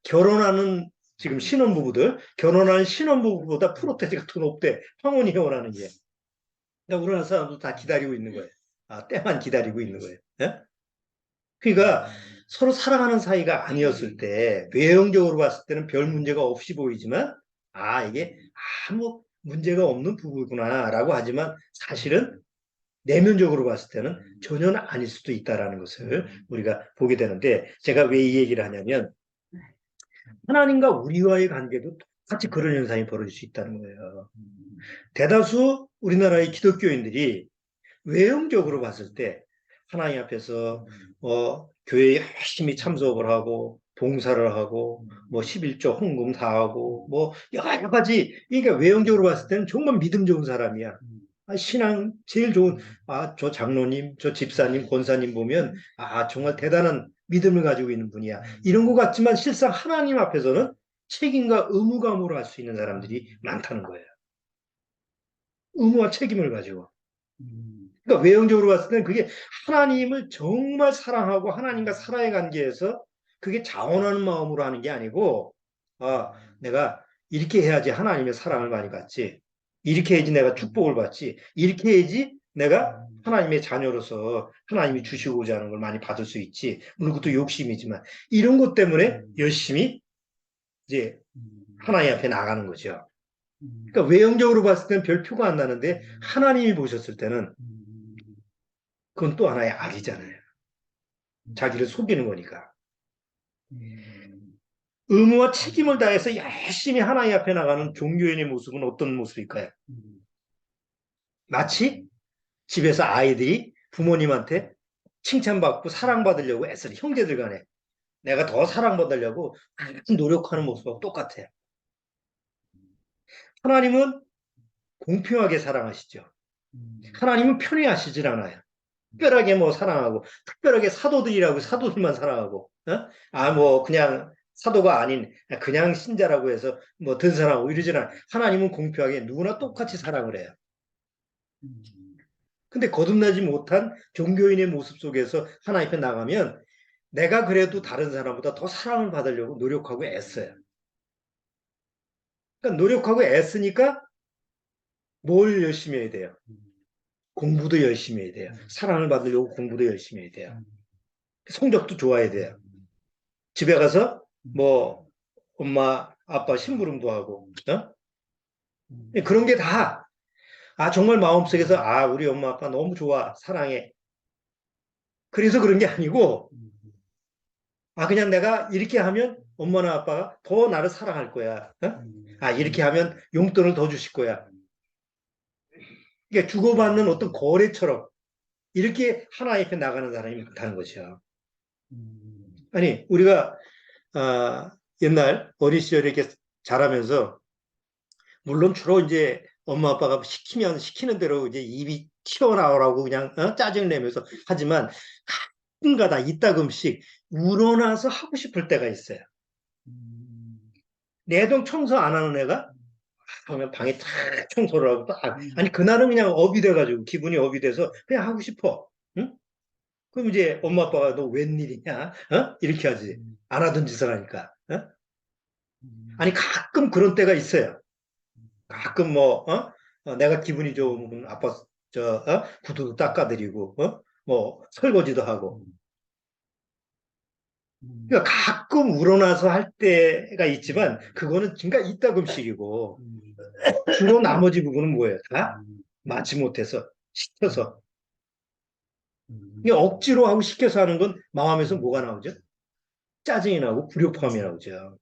결혼하는 지금 신혼부부들, 결혼하는 신혼부부보다 프로테지가 더 높대. 황혼이혼하는 게. 그러니까 우리나라 사람도 다 기다리고 있는 거예요. 때만 기다리고 있는 거예요. 예? 그러니까 서로 사랑하는 사이가 아니었을 때, 외형적으로 봤을 때는 별 문제가 없이 보이지만, 이게 아무 문제가 없는 부부구나라고 하지만 사실은 내면적으로 봤을 때는 전혀 아닐 수도 있다라는 것을 우리가 보게 되는데, 제가 왜 이 얘기를 하냐면, 하나님과 우리와의 관계도 똑같이 그런 현상이 벌어질 수 있다는 거예요. 대다수 우리나라의 기독교인들이 외형적으로 봤을 때 하나님 앞에서 교회에 열심히 참석을 하고 봉사를 하고 뭐 11조 헌금 다 하고 뭐 여러 가지, 그러니까 외형적으로 봤을 때는 정말 믿음 좋은 사람이야. 신앙 제일 좋은 저 장로님, 저 집사님, 권사님 보면 정말 대단한 믿음을 가지고 있는 분이야. 이런 것 같지만 실상 하나님 앞에서는 책임과 의무감으로 할 수 있는 사람들이 많다는 거예요. 의무와 책임을 가지고. 그러니까 외형적으로 봤을 때는 그게 하나님을 정말 사랑하고 하나님과 살아의 관계에서 그게 자원하는 마음으로 하는 게 아니고, 아, 내가 이렇게 해야지 하나님의 사랑을 많이 받지. 이렇게 해야지 내가 축복을 받지. 이렇게 해야지 내가 하나님의 자녀로서 하나님이 주시고자 하는 걸 많이 받을 수 있지. 물론 그것도 욕심이지만 이런 것 때문에 열심히 이제 하나님 앞에 나가는 거죠. 그러니까 외형적으로 봤을 때는 별 표가 안 나는데 하나님이 보셨을 때는 그건 또 하나의 악이잖아요. 자기를 속이는 거니까. 의무와 책임을 다해서 열심히 하나님 앞에 나가는 종교인의 모습은 어떤 모습일까요? 마치 집에서 아이들이 부모님한테 칭찬받고 사랑받으려고 애쓰는 형제들 간에 내가 더 사랑받으려고 노력하는 모습하고 똑같아요. 하나님은 공평하게 사랑하시죠. 하나님은 편애하시질 않아요. 특별하게 뭐 사랑하고, 특별하게 사도들이라고 사도들만 사랑하고, 뭐 그냥 사도가 아닌 그냥 신자라고 해서 뭐 든 사랑하고 이러진 않아요. 하나님은 공평하게 누구나 똑같이 사랑을 해요. 근데 거듭나지 못한 종교인의 모습 속에서 하나님 앞에 나가면 내가 그래도 다른 사람보다 더 사랑을 받으려고 노력하고 애써요. 그러니까 노력하고 애쓰니까 뭘 열심히 해야 돼요? 공부도 열심히 해야 돼요. 사랑을 받으려고 공부도 열심히 해야 돼요. 성적도 좋아야 돼요. 집에 가서 뭐 엄마 아빠 심부름도 하고 그런 게 다 정말 마음속에서 우리 엄마 아빠 너무 좋아 사랑해 그래서 그런 게 아니고 그냥 내가 이렇게 하면 엄마나 아빠가 더 나를 사랑할 거야. 이렇게 하면 용돈을 더 주실 거야. 그러니까 주고받는 어떤 거래처럼 이렇게 하나님 앞에 나가는 사람이 많다는 것이야. 아니 우리가 옛날 어린 시절에 이렇게 자라면서 물론 주로 이제 엄마 아빠가 시키면 시키는 대로 이제 입이 튀어나오라고 그냥 짜증 내면서 하지만 가끔가다 이따금씩 우러나서 하고 싶을 때가 있어요. 내 동 청소 안 하는 애가 그러면 방에 탁 청소를 하고 아니 그날은 그냥 업이 돼가지고 기분이 업이 돼서 그냥 하고 싶어. 응? 그럼 이제 엄마 아빠가 너 웬일이냐? 이렇게 하지. 안 하던 짓을 하니까. 아니 가끔 그런 때가 있어요. 가끔 내가 기분이 좋으면 아빠 구두도 닦아드리고 뭐 설거지도 하고 그러니까 가끔 우러나서 할 때가 있지만 그거는 그러니까 이따금씩이고 주로 나머지 부분은 뭐예요? 다 마치 못해서 시켜서 억지로 하고 시켜서 하는 건 마음에서 뭐가 나오죠? 짜증이 나고 불협화음이 나오죠.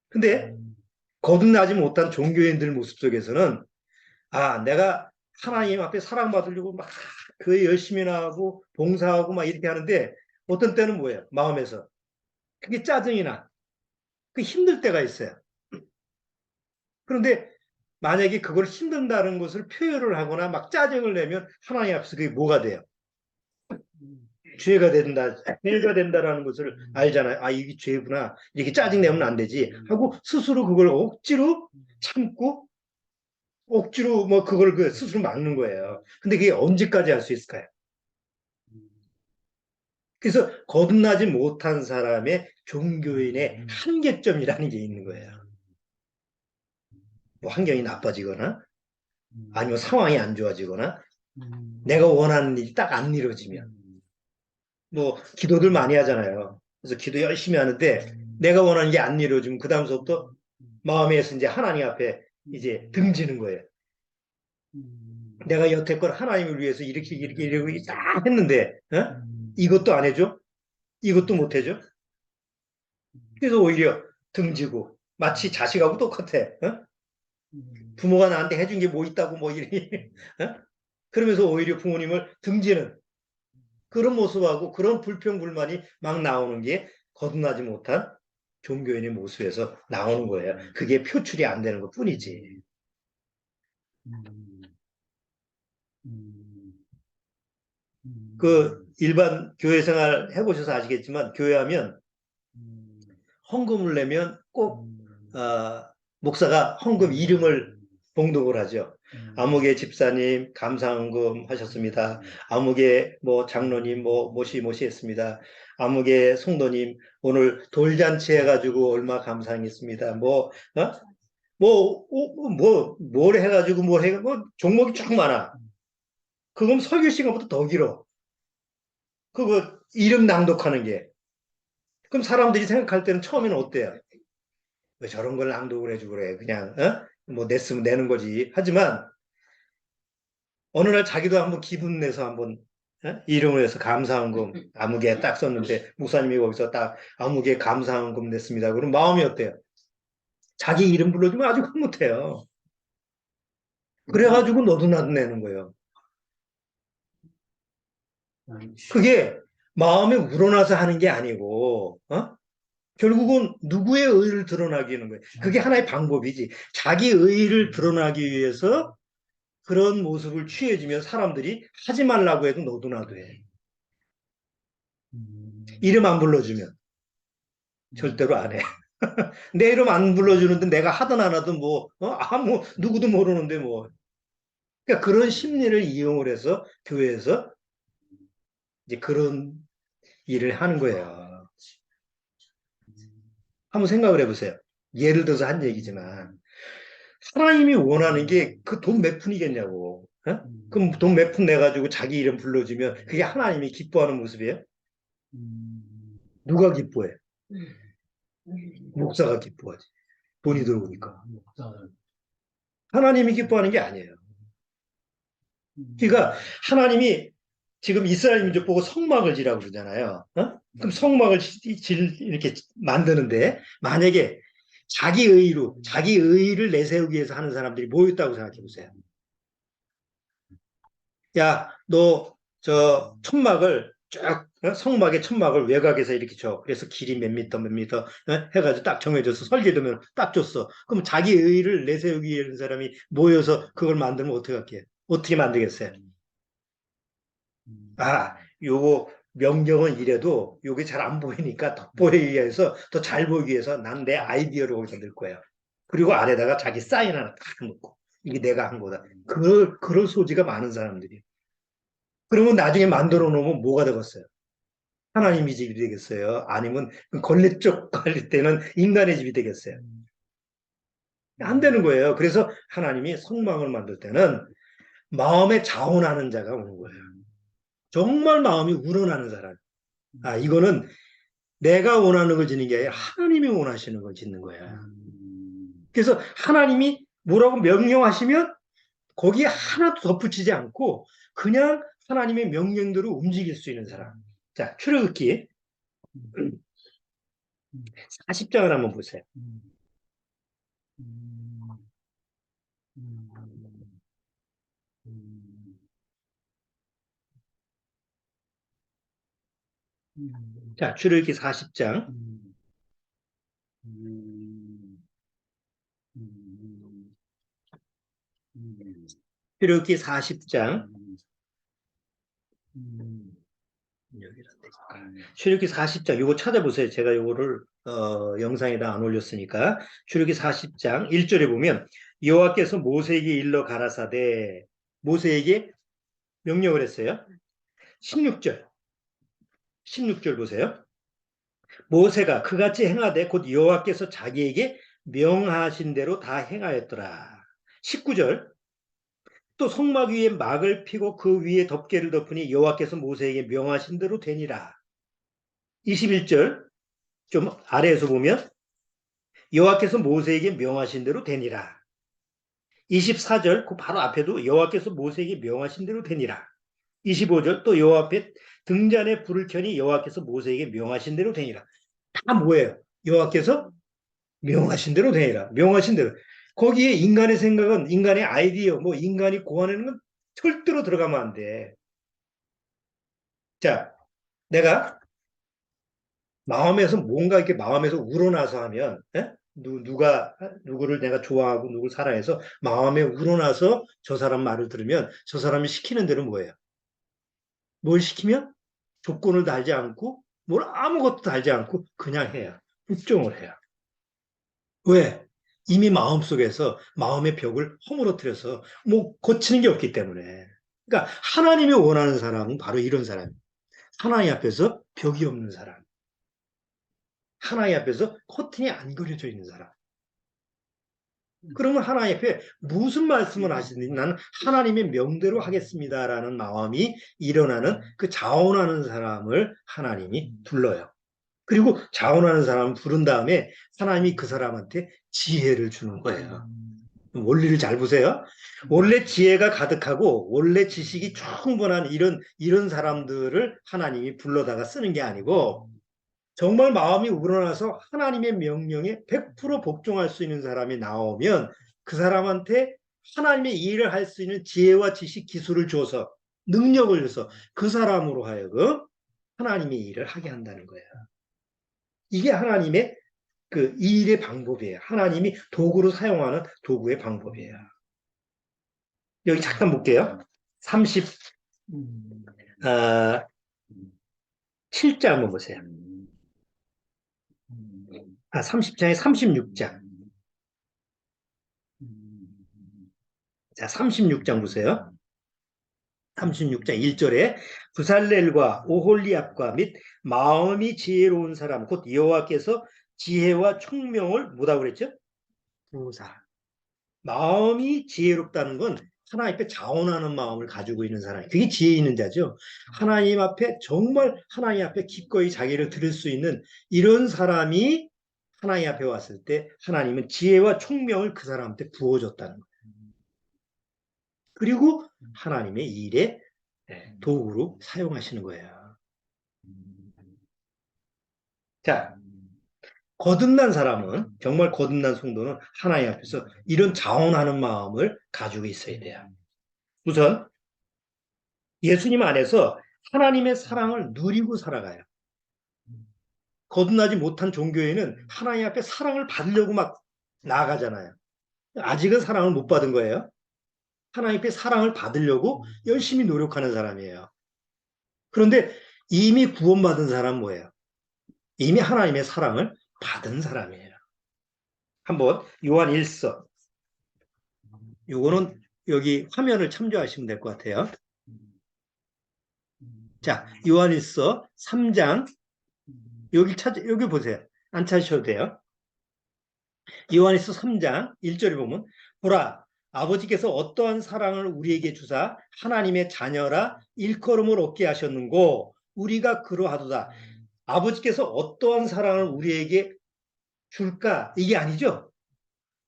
근데 거듭나지 못한 종교인들 모습 속에서는 내가 하나님 앞에 사랑받으려고 막 교회 열심히 나가고 봉사하고 막 이렇게 하는데 어떤 때는 뭐예요? 마음에서. 그게 짜증이 나. 그 힘들 때가 있어요. 그런데 만약에 그걸 힘든다는 것을 표현을 하거나 막 짜증을 내면 하나님 앞에서 그게 뭐가 돼요? 죄가 된다, 죄가 된다라는 것을 알잖아요. 이게 죄구나. 이렇게 짜증내면 안 되지. 하고 스스로 그걸 억지로 참고 억지로 뭐 그걸 스스로 막는 거예요. 근데 그게 언제까지 할 수 있을까요? 그래서 거듭나지 못한 사람의 종교인의 한계점이라는 게 있는 거예요. 뭐 환경이 나빠지거나 아니면 상황이 안 좋아지거나 내가 원하는 일이 딱 안 이루어지면 뭐 기도들 많이 하잖아요. 그래서 기도 열심히 하는데 내가 원하는 게 안 이루어지면 그 다음부터 마음에서 이제 하나님 앞에 이제 등지는 거예요. 내가 여태껏 하나님을 위해서 이렇게 다 했는데 이것도 안 해줘? 이것도 못 해줘? 그래서 오히려 등지고 마치 자식하고 똑같아. 부모가 나한테 해준 게 뭐 있다고 뭐 이래. 그러면서 오히려 부모님을 등지는 그런 모습하고 그런 불평불만이 막 나오는 게 거듭나지 못한 종교인의 모습에서 나오는 거예요. 그게 표출이 안 되는 것 뿐이지. 그 일반 교회 생활 해보셔서 아시겠지만 교회 하면 헌금을 내면 꼭 목사가 헌금 이름을 봉독을 하죠. 아무개 집사님 감사헌금 하셨습니다. 아무개 뭐 장로님 뭐 모시 했습니다. 아무개 성도님 오늘 돌잔치 해가지고 얼마 감사했습니다. 뭘 해가지고 뭐 종목이 쭉 많아. 그건 설교 시간보다 더 길어. 그거 이름 낭독하는 게. 그럼 사람들이 생각할 때는 처음에는 어때요? 왜 저런 걸 낭독을 해주고 그래. 그냥, 뭐 냈으면 내는 거지. 하지만 어느 날 자기도 한번 기분 내서 한번 이름을 해서 감사헌금 아무개 딱 썼는데 목사님이 거기서 딱 아무개 감사헌금 냈습니다. 그럼 마음이 어때요? 자기 이름 불러주면 아주 흐뭇해요. 그래가지고 너도 나도 내는 거예요. 그게 마음에 우러나서 하는 게 아니고, 결국은 누구의 의를 드러나기 위한 거예요. 그게 하나의 방법이지. 자기 의를 드러나기 위해서 그런 모습을 취해지면 사람들이 하지 말라고 해도 너도 나도 해. 이름 안 불러주면 절대로 안 해. 내 이름 안 불러주는데 내가 하든 안 하든 뭐 누구도 모르는데 뭐. 그러니까 그런 심리를 이용을 해서 교회에서 이제 그런 일을 하는 거예요. 한번 생각을 해보세요. 예를 들어서 한 얘기지만 하나님이 원하는 게 그 돈 몇 푼이겠냐고. 그럼 돈 몇 푼 내가지고 자기 이름 불러주면 그게 하나님이 기뻐하는 모습이에요? 누가 기뻐해? 목사가 기뻐하지. 돈이 들어오니까. 하나님이 기뻐하는 게 아니에요. 그러니까 하나님이 지금 이스라엘 민족 보고 성막을 지라고 그러잖아요. 그럼 성막을 이렇게 만드는데 만약에 자기 의로 자기 의를 내세우기 위해서 하는 사람들이 모였다고 생각해 보세요. 야, 너 저 천막을 쫙 성막의 천막을 외곽에서 이렇게 줘. 그래서 길이 몇 미터 해가지고 딱 정해져서 설계되면 딱 줬어. 그럼 자기 의를 내세우기 위해 하는 사람이 모여서 그걸 만들면 어떻게 할게요? 어떻게 만들겠어요? 요거 명령은 이래도 요게 잘 안 보이니까 돋보이기 위해서 더 잘 보이기 위해서 난 내 아이디어로 거기다 넣을 거예요. 그리고 아래다가 자기 사인 하나 딱 넣고 이게 내가 한 거다. 그럴 소지가 많은 사람들이. 그러면 나중에 만들어 놓으면 뭐가 되겠어요? 하나님의 집이 되겠어요? 아니면 권리 쪽 관리 때는 인간의 집이 되겠어요? 안 되는 거예요. 그래서 하나님이 성막을 만들 때는 마음에 자원하는 자가 오는 거예요. 정말 마음이 우러나는 사람. 이거는 내가 원하는 걸 짓는 게 아니라 하나님이 원하시는 걸 짓는 거야. 그래서 하나님이 뭐라고 명령하시면 거기에 하나도 덧붙이지 않고 그냥 하나님의 명령대로 움직일 수 있는 사람. 자, 출애굽기 40장을 한번 보세요. 자, 출애굽기 40장. 출애굽기 40장. 출애굽기 40장 이거 찾아보세요. 제가 이거를 영상에다 안 올렸으니까 출애굽기 40장 1절에 보면 여호와께서 모세에게 일러 가라사대 모세에게 명령을 했어요. 16절 보세요. 모세가 그같이 행하되 곧 여호와께서 자기에게 명하신 대로 다 행하였더라. 19절 또 성막 위에 막을 피고 그 위에 덮개를 덮으니 여호와께서 모세에게 명하신 대로 되니라. 21절 좀 아래에서 보면 여호와께서 모세에게 명하신 대로 되니라. 24절 그 바로 앞에도 여호와께서 모세에게 명하신 대로 되니라. 25절 또 여호와 앞에 등잔에 불을 켜니 여호와께서 모세에게 명하신 대로 되니라. 다 뭐예요? 여호와께서 명하신 대로 되니라. 명하신 대로. 거기에 인간의 생각은 인간의 아이디어 뭐 인간이 고안하는 건 절대로 들어가면 안 돼. 자, 내가 마음에서 뭔가 이렇게 마음에서 우러나서 하면 누구를 내가 좋아하고 누구를 사랑해서 마음에 우러나서 저 사람 말을 들으면 저 사람이 시키는 대로 뭐예요? 뭘 시키면 조건을 달지 않고 뭘 아무것도 달지 않고 그냥 해요. 묵종을 해요. 왜? 이미 마음속에서 마음의 벽을 허물어뜨려서 뭐 고치는 게 없기 때문에. 그러니까 하나님이 원하는 사람은 바로 이런 사람. 하나님 앞에서 벽이 없는 사람. 하나님 앞에서 커튼이 안 그려져 있는 사람. 그러면 하나님 앞에 무슨 말씀을 하시든지 나는 하나님의 명대로 하겠습니다라는 마음이 일어나는 그 자원하는 사람을 하나님이 불러요. 그리고 자원하는 사람을 부른 다음에 하나님이 그 사람한테 지혜를 주는 거예요. 원리를 잘 보세요. 원래 지혜가 가득하고 원래 지식이 충분한 이런 사람들을 하나님이 불러다가 쓰는 게 아니고 정말 마음이 우러나서 하나님의 명령에 100% 복종할 수 있는 사람이 나오면 그 사람한테 하나님의 일을 할 수 있는 지혜와 지식, 기술을 줘서 능력을 줘서 그 사람으로 하여금 하나님의 일을 하게 한다는 거예요. 이게 하나님의 그 일의 방법이에요. 하나님이 도구로 사용하는 도구의 방법이에요. 여기 잠깐 볼게요. 37장 한번 보세요. 30장에 36장. 자, 36장 보세요. 36장 1절에 부살렐과 오홀리압과 및 마음이 지혜로운 사람 곧 여호와께서 지혜와 총명을 뭐라고 그랬죠? 부사. 마음이 지혜롭다는 건 하나님 앞에 자원하는 마음을 가지고 있는 사람. 그게 지혜 있는 자죠. 하나님 앞에 정말 하나님 앞에 기꺼이 자기를 드릴 수 있는 이런 사람이 하나님 앞에 왔을 때 하나님은 지혜와 총명을 그 사람한테 부어줬다는 거예요. 그리고 하나님의 일에 도구로 사용하시는 거예요. 자, 거듭난 사람은 정말 거듭난 성도는 하나님 앞에서 이런 자원하는 마음을 가지고 있어야 돼요. 우선 예수님 안에서 하나님의 사랑을 누리고 살아가요. 거듭나지 못한 종교에는 하나님 앞에 사랑을 받으려고 막 나아가잖아요. 아직은 사랑을 못 받은 거예요. 하나님 앞에 사랑을 받으려고 열심히 노력하는 사람이에요. 그런데 이미 구원받은 사람은 뭐예요? 이미 하나님의 사랑을 받은 사람이에요. 한번 요한 1서 요거는 여기 화면을 참조하시면 될 것 같아요. 자, 요한 1서 3장 여기 보세요. 안 찾으셔도 돼요. 요한일서 3장 1절에 보면 보라 아버지께서 어떠한 사랑을 우리에게 주사 하나님의 자녀라 일컬음을 얻게 하셨는고 우리가 그러하도다. 아버지께서 어떠한 사랑을 우리에게 줄까? 이게 아니죠.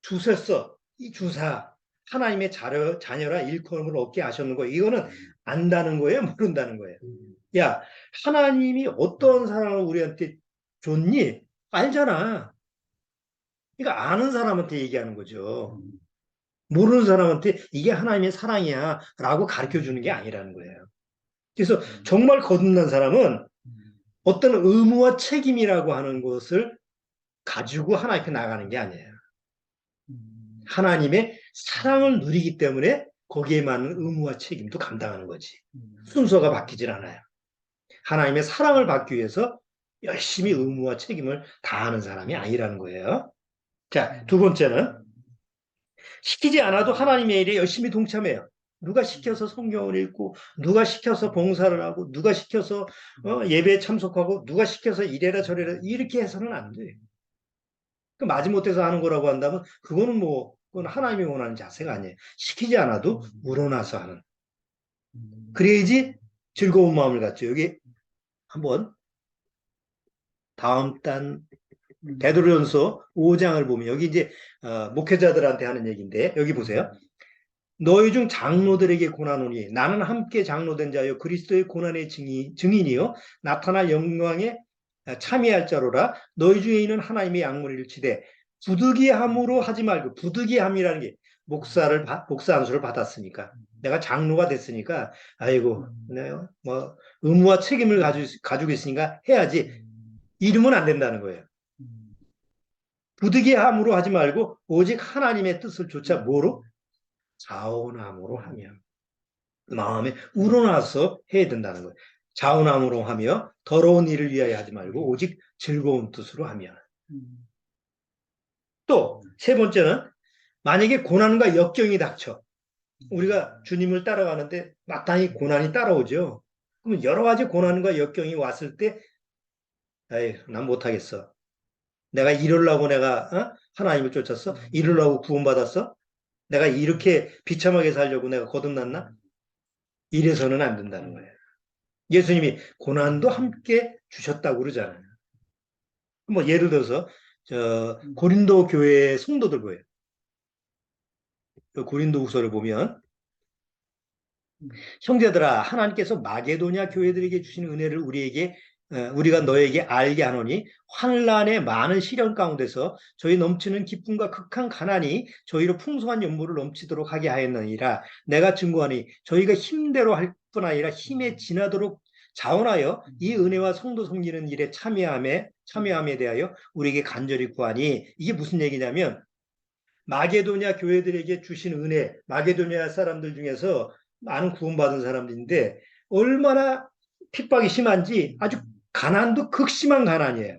주셨어. 이 주사 하나님의 자녀라 일컬음을 얻게 하셨는고 이거는 안다는 거예요? 모른다는 거예요? 야, 하나님이 어떠한 사랑을 우리한테 줬니? 알잖아. 그러니까 아는 사람한테 얘기하는 거죠. 모르는 사람한테 이게 하나님의 사랑이야 라고 가르쳐 주는 게 아니라는 거예요. 그래서 정말 거듭난 사람은 어떤 의무와 책임이라고 하는 것을 가지고 하나님 앞에 나가는 게 아니에요. 하나님의 사랑을 누리기 때문에 거기에 맞는 의무와 책임도 감당하는 거지. 순서가 바뀌질 않아요. 하나님의 사랑을 받기 위해서 열심히 의무와 책임을 다하는 사람이 아니라는 거예요. 자, 두 번째는 시키지 않아도 하나님의 일에 열심히 동참해요. 누가 시켜서 성경을 읽고 누가 시켜서 봉사를 하고 누가 시켜서 예배에 참석하고 누가 시켜서 이래라 저래라 이렇게 해서는 안 돼요. 그 마지못해서 하는 거라고 한다면 그거는 그건 하나님이 원하는 자세가 아니에요. 시키지 않아도 우러나서 하는. 그래야지 즐거운 마음을 갖죠. 여기 한번 다음 단 베드로전서 5장을 보면 여기 이제 목회자들한테 하는 얘기인데 여기 보세요. 너희 중 장로들에게 고난오니 나는 함께 장로된 자여 그리스도의 고난의 증인이요 나타날 영광에 참여할 자로라. 너희 중에 있는 하나님의 양무리를 치되 부득이함으로 하지 말고 부득이함이라는 게 목사 안수를 받았으니까 내가 장로가 됐으니까 아이고 내가 뭐 의무와 책임을 가지고 있으니까 해야지 이러면 안 된다는 거예요. 부득이함으로 하지 말고 오직 하나님의 뜻을 조차 뭐로? 자원함으로 하며. 마음에 우러나서 해야 된다는 거예요. 자원함으로 하며 더러운 일을 위하여 하지 말고 오직 즐거운 뜻으로 하며. 또 세 번째는 만약에 고난과 역경이 닥쳐 우리가 주님을 따라가는데 마땅히 고난이 따라오죠. 그러면 여러 가지 고난과 역경이 왔을 때 에이, 난 못하겠어. 내가 이러려고 내가 하나님을 쫓았어? 이러려고 구원받았어? 내가 이렇게 비참하게 살려고 내가 거듭났나? 이래서는 안 된다는 거예요. 예수님이 고난도 함께 주셨다고 그러잖아요. 뭐 예를 들어서 고린도 교회의 성도들 보여요. 고린도 후서를 보면 형제들아 하나님께서 마게도냐 교회들에게 주신 은혜를 우리가 너에게 알게 하노니 환난의 많은 시련 가운데서 저희 넘치는 기쁨과 극한 가난이 저희로 풍성한 연물을 넘치도록 하게 하였느니라. 내가 증거하니 저희가 힘대로 할 뿐 아니라 힘에 지나도록 자원하여 이 은혜와 성도 섬기는 일에 참여함에 대하여 우리에게 간절히 구하니. 이게 무슨 얘기냐면 마게도냐 교회들에게 주신 은혜, 마게도냐 사람들 중에서 많은 구원받은 사람들인데 얼마나 핍박이 심한지 아주 가난도 극심한 가난이에요.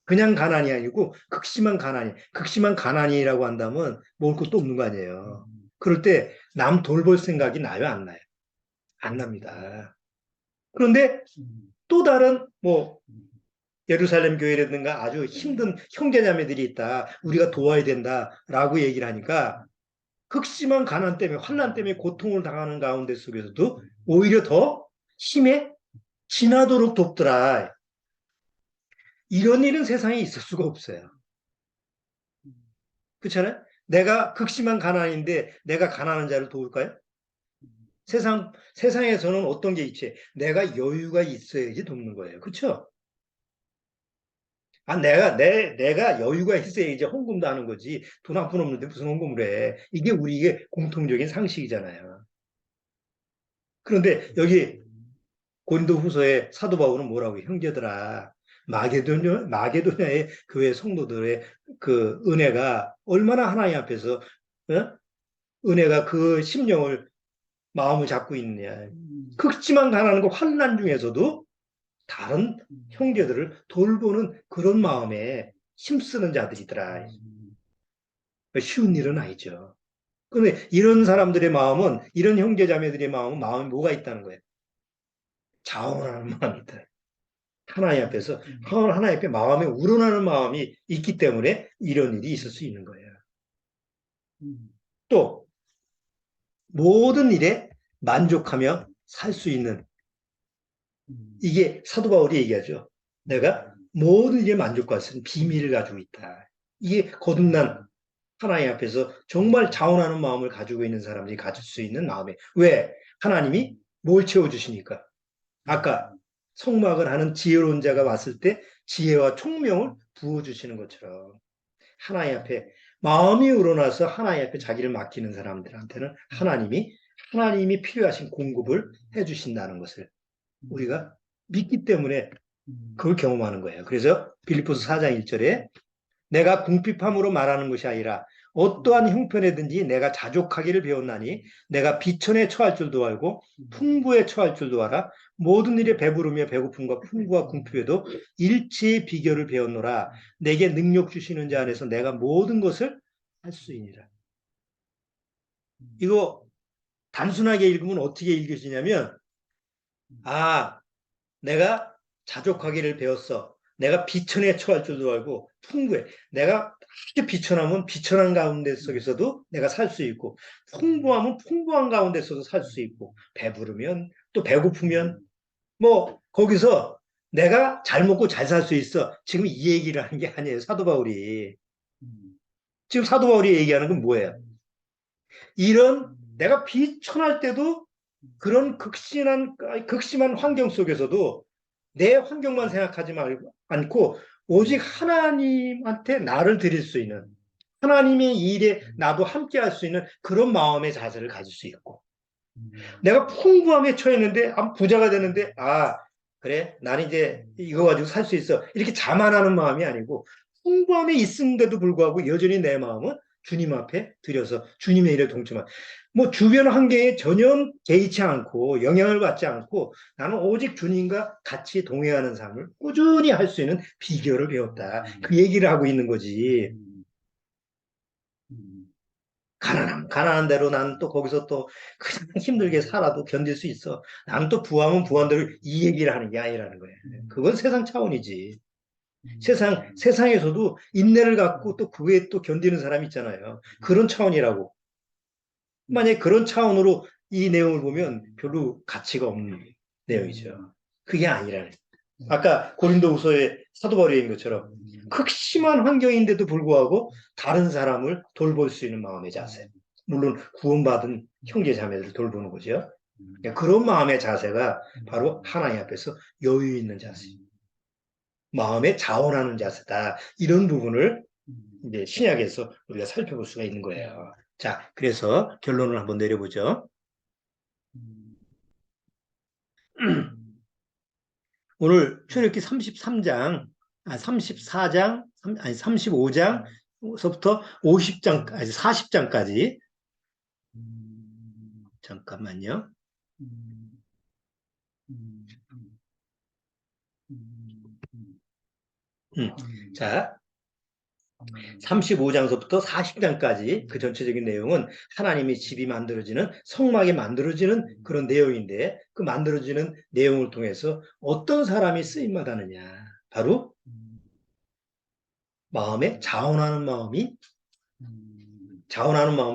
그냥 가난이 아니고 극심한 가난이. 극심한 가난이라고 한다면 먹을 것도 없는 거 아니에요. 그럴 때 남 돌볼 생각이 나요, 안 나요? 안 납니다. 그런데 또 다른 뭐 예루살렘 교회라든가 아주 힘든 형제자매들이 있다. 우리가 도와야 된다라고 얘기를 하니까 극심한 가난 때문에 환난 때문에 고통을 당하는 가운데 속에서도 오히려 더 힘에 지나도록 돕더라. 이런 일은 세상에 있을 수가 없어요. 그렇잖아요? 내가 극심한 가난인데 내가 가난한 자를 도울까요? 세상에서는 어떤 게 있지? 내가 여유가 있어야지 돕는 거예요. 그렇죠? 내가 여유가 있어야 이제 헌금도 하는 거지. 돈 한 푼 없는데 무슨 헌금을 해. 이게 우리의 공통적인 상식이잖아요. 그런데 여기 고린도 후서에 사도 바울은 뭐라고 해요? 형제들아, 마게도냐의 교회 성도들의 그 은혜가 얼마나 하나님 앞에서 은혜가 그 심령을 마음을 잡고 있느냐. 극심한 가난과 환난 중에서도 다른 형제들을 돌보는 그런 마음에 힘쓰는 자들이더라. 쉬운 일은 아니죠. 그런데 이런 사람들의 마음은, 이런 형제 자매들의 마음은 마음에 뭐가 있다는 거예요? 자원하는 마음이 있다. 하나님 앞에서, 하나님 앞에 마음에 우러나는 마음이 있기 때문에 이런 일이 있을 수 있는 거예요. 또 모든 일에 만족하며 살 수 있는, 이게 사도 바울이 얘기하죠. 내가 모든 일에 만족할 수 있는 비밀을 가지고 있다. 이게 거듭난 하나님 앞에서 정말 자원하는 마음을 가지고 있는 사람들이 가질 수 있는 마음에. 왜? 하나님이 뭘 채워주시니까. 아까 성막을 하는 지혜로운 자가 왔을 때 지혜와 총명을 부어주시는 것처럼 하나님 앞에 마음이 우러나서 하나님 앞에 자기를 맡기는 사람들한테는 하나님이 필요하신 공급을 해주신다는 것을 우리가 믿기 때문에 그걸 경험하는 거예요. 그래서 빌립보서 4장 1절에 내가 궁핍함으로 말하는 것이 아니라 어떠한 형편에든지 내가 자족하기를 배웠나니 내가 비천에 처할 줄도 알고 풍부에 처할 줄도 알아 모든 일에 배부르며 배고픔과 풍부와 궁핍에도 일체의 비결을 배웠노라. 내게 능력 주시는 자 안에서 내가 모든 것을 할 수 있니라. 이거 단순하게 읽으면 어떻게 읽으시냐면 내가 자족하기를 배웠어. 내가 비천에 처할 줄도 알고 풍부해. 내가 아주 비천하면 비천한 가운데 속에서도 내가 살 수 있고 풍부하면 풍부한 가운데서도 살 수 있고 배부르면 또 배고프면 뭐 거기서 내가 잘 먹고 잘 살 수 있어. 지금 이 얘기를 하는 게 아니에요. 사도 바울이. 지금 사도 바울이 얘기하는 건 뭐예요? 이런 내가 비천할 때도 그런 극심한 환경 속에서도 내 환경만 생각하지 않고 오직 하나님한테 나를 드릴 수 있는 하나님의 일에 나도 함께 할 수 있는 그런 마음의 자세를 가질 수 있고 내가 풍부함에 처했는데 부자가 되는데 그래 나는 이제 이거 가지고 살 수 있어 이렇게 자만하는 마음이 아니고 풍부함에 있는데도 불구하고 여전히 내 마음은 주님 앞에 드려서 주님의 일에 동참한. 뭐 주변 환경에 전혀 개의치 않고 영향을 받지 않고 나는 오직 주님과 같이 동행하는 삶을 꾸준히 할 수 있는 비결을 배웠다. 그 얘기를 하고 있는 거지. 가난한 대로 나는 또 거기서 또 그냥 힘들게 살아도 견딜 수 있어. 나는 또 부하면 부한대로 이 얘기를 하는 게 아니라는 거야. 그건 세상 차원이지. 세상에서도 인내를 갖고 또 그 외에 또 견디는 사람이 있잖아요. 그런 차원이라고. 만약에 그런 차원으로 이 내용을 보면 별로 가치가 없는 내용이죠. 그게 아니라는. 아까 고린도후서의 사도 바울이 얘기한 것처럼 극심한 환경인데도 불구하고 다른 사람을 돌볼 수 있는 마음의 자세. 물론 구원받은 형제 자매들을 돌보는 거죠. 그런 마음의 자세가 바로 하나님 앞에서 여유 있는 자세. 마음에 자원하는 자세다. 이런 부분을 이제 신약에서 우리가 살펴볼 수가 있는 거예요. 자, 그래서 결론을 한번 내려보죠. 오늘 출애굽기 33장, 34장, 아니 35장서부터 50장, 아니 40장까지 잠깐만요. 자, 35장서부터 40장까지 그 전체적인 내용은 하나님의 집이 만들어지는 성막이 만들어지는 그런 내용인데 그 만들어지는 내용을 통해서 어떤 사람이 쓰임받았느냐. 바로 마음에 자원하는 마음을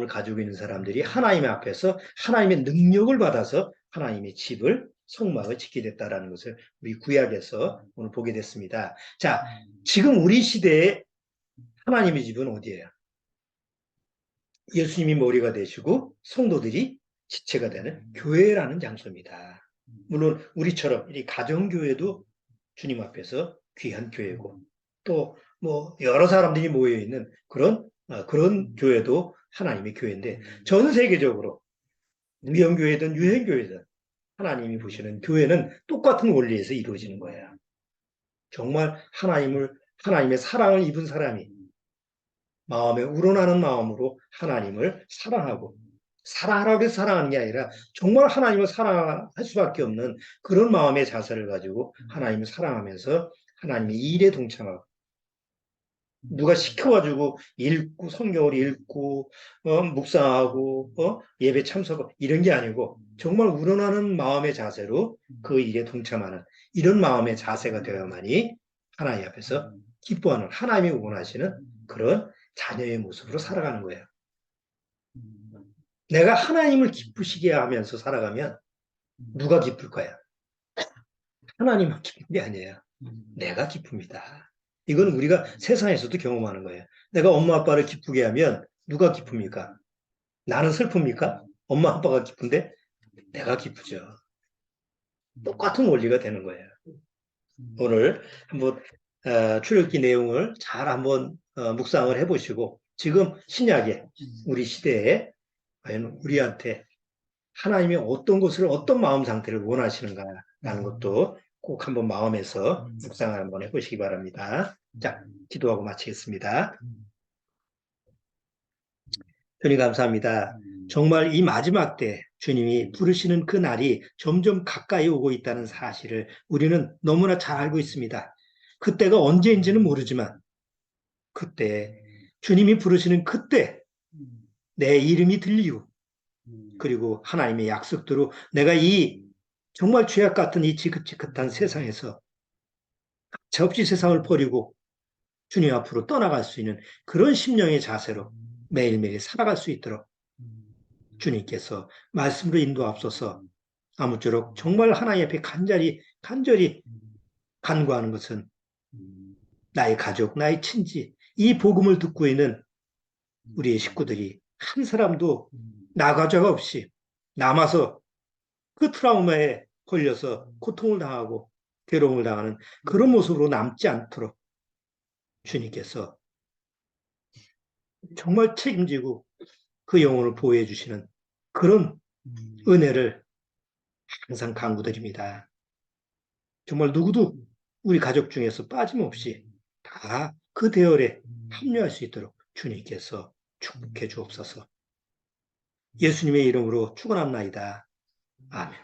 가지고 있는 사람들이 하나님 앞에서 하나님의 능력을 받아서 하나님의 집을 성막을 짓게 됐다라는 것을 우리 구약에서 오늘 보게 됐습니다. 자, 지금 우리 시대에 하나님의 집은 어디예요? 예수님이 머리가 되시고 성도들이 지체가 되는 교회라는 장소입니다. 물론 우리처럼 이 가정교회도 주님 앞에서 귀한 교회고 또 뭐 여러 사람들이 모여 있는 그런 교회도 하나님의 교회인데 전 세계적으로 무형교회든 유형교회든 하나님이 보시는 교회는 똑같은 원리에서 이루어지는 거예요. 정말 하나님의 사랑을 입은 사람이 마음에 우러나는 마음으로 하나님을 사랑하라고 해서 사랑하는 게 아니라 정말 하나님을 사랑할 수밖에 없는 그런 마음의 자세를 가지고 하나님을 사랑하면서 하나님의 일에 동참하고 누가 시켜가지고 성경을 읽고 묵상하고 예배 참석하고 이런 게 아니고 정말 우러나는 마음의 자세로 그 일에 동참하는 이런 마음의 자세가 되어야만이 하나님 앞에서 기뻐하는 하나님이 원하시는 그런 자녀의 모습으로 살아가는 거예요. 내가 하나님을 기쁘시게 하면서 살아가면 누가 기쁠 거야? 하나님만 기쁜 게 아니에요. 내가 기쁩니다. 이건 우리가 세상에서도 경험하는 거예요. 내가 엄마 아빠를 기쁘게 하면 누가 기쁩니까? 나는 슬픕니까? 엄마 아빠가 기쁜데 내가 기쁘죠. 똑같은 원리가 되는 거예요. 오늘 한번 출애굽기 내용을 잘 한번 묵상을 해보시고 지금 신약에 우리 시대에 과연 우리한테 하나님이 어떤 것을 어떤 마음 상태를 원하시는가라는 것도 꼭 한번 마음에서 묵상을 한번 해보시기 바랍니다. 자, 기도하고 마치겠습니다. 주님 감사합니다. 정말 이 마지막 때 주님이 부르시는 그 날이 점점 가까이 오고 있다는 사실을 우리는 너무나 잘 알고 있습니다. 그때가 언제인지는 모르지만 그때 주님이 부르시는 그때 내 이름이 들리고 그리고 하나님의 약속대로 내가 이 정말 죄악 같은 이 지긋지긋한 세상에서 가차없이 세상을 버리고 주님 앞으로 떠나갈 수 있는 그런 심령의 자세로 매일매일 살아갈 수 있도록 주님께서 말씀으로 인도하옵소서. 아무쪼록 정말 하나님 앞에 간절히 간구하는 것은 나의 가족, 나의 친지, 이 복음을 듣고 있는 우리의 식구들이 한 사람도 나가자가 없이 남아서 그 트라우마에 걸려서 고통을 당하고 괴로움을 당하는 그런 모습으로 남지 않도록 주님께서 정말 책임지고 그 영혼을 보호해 주시는 그런 은혜를 항상 간구드립니다. 정말 누구도 우리 가족 중에서 빠짐없이 다 그 대열에 합류할 수 있도록 주님께서 축복해 주옵소서. 예수님의 이름으로 축원합나이다. 아멘.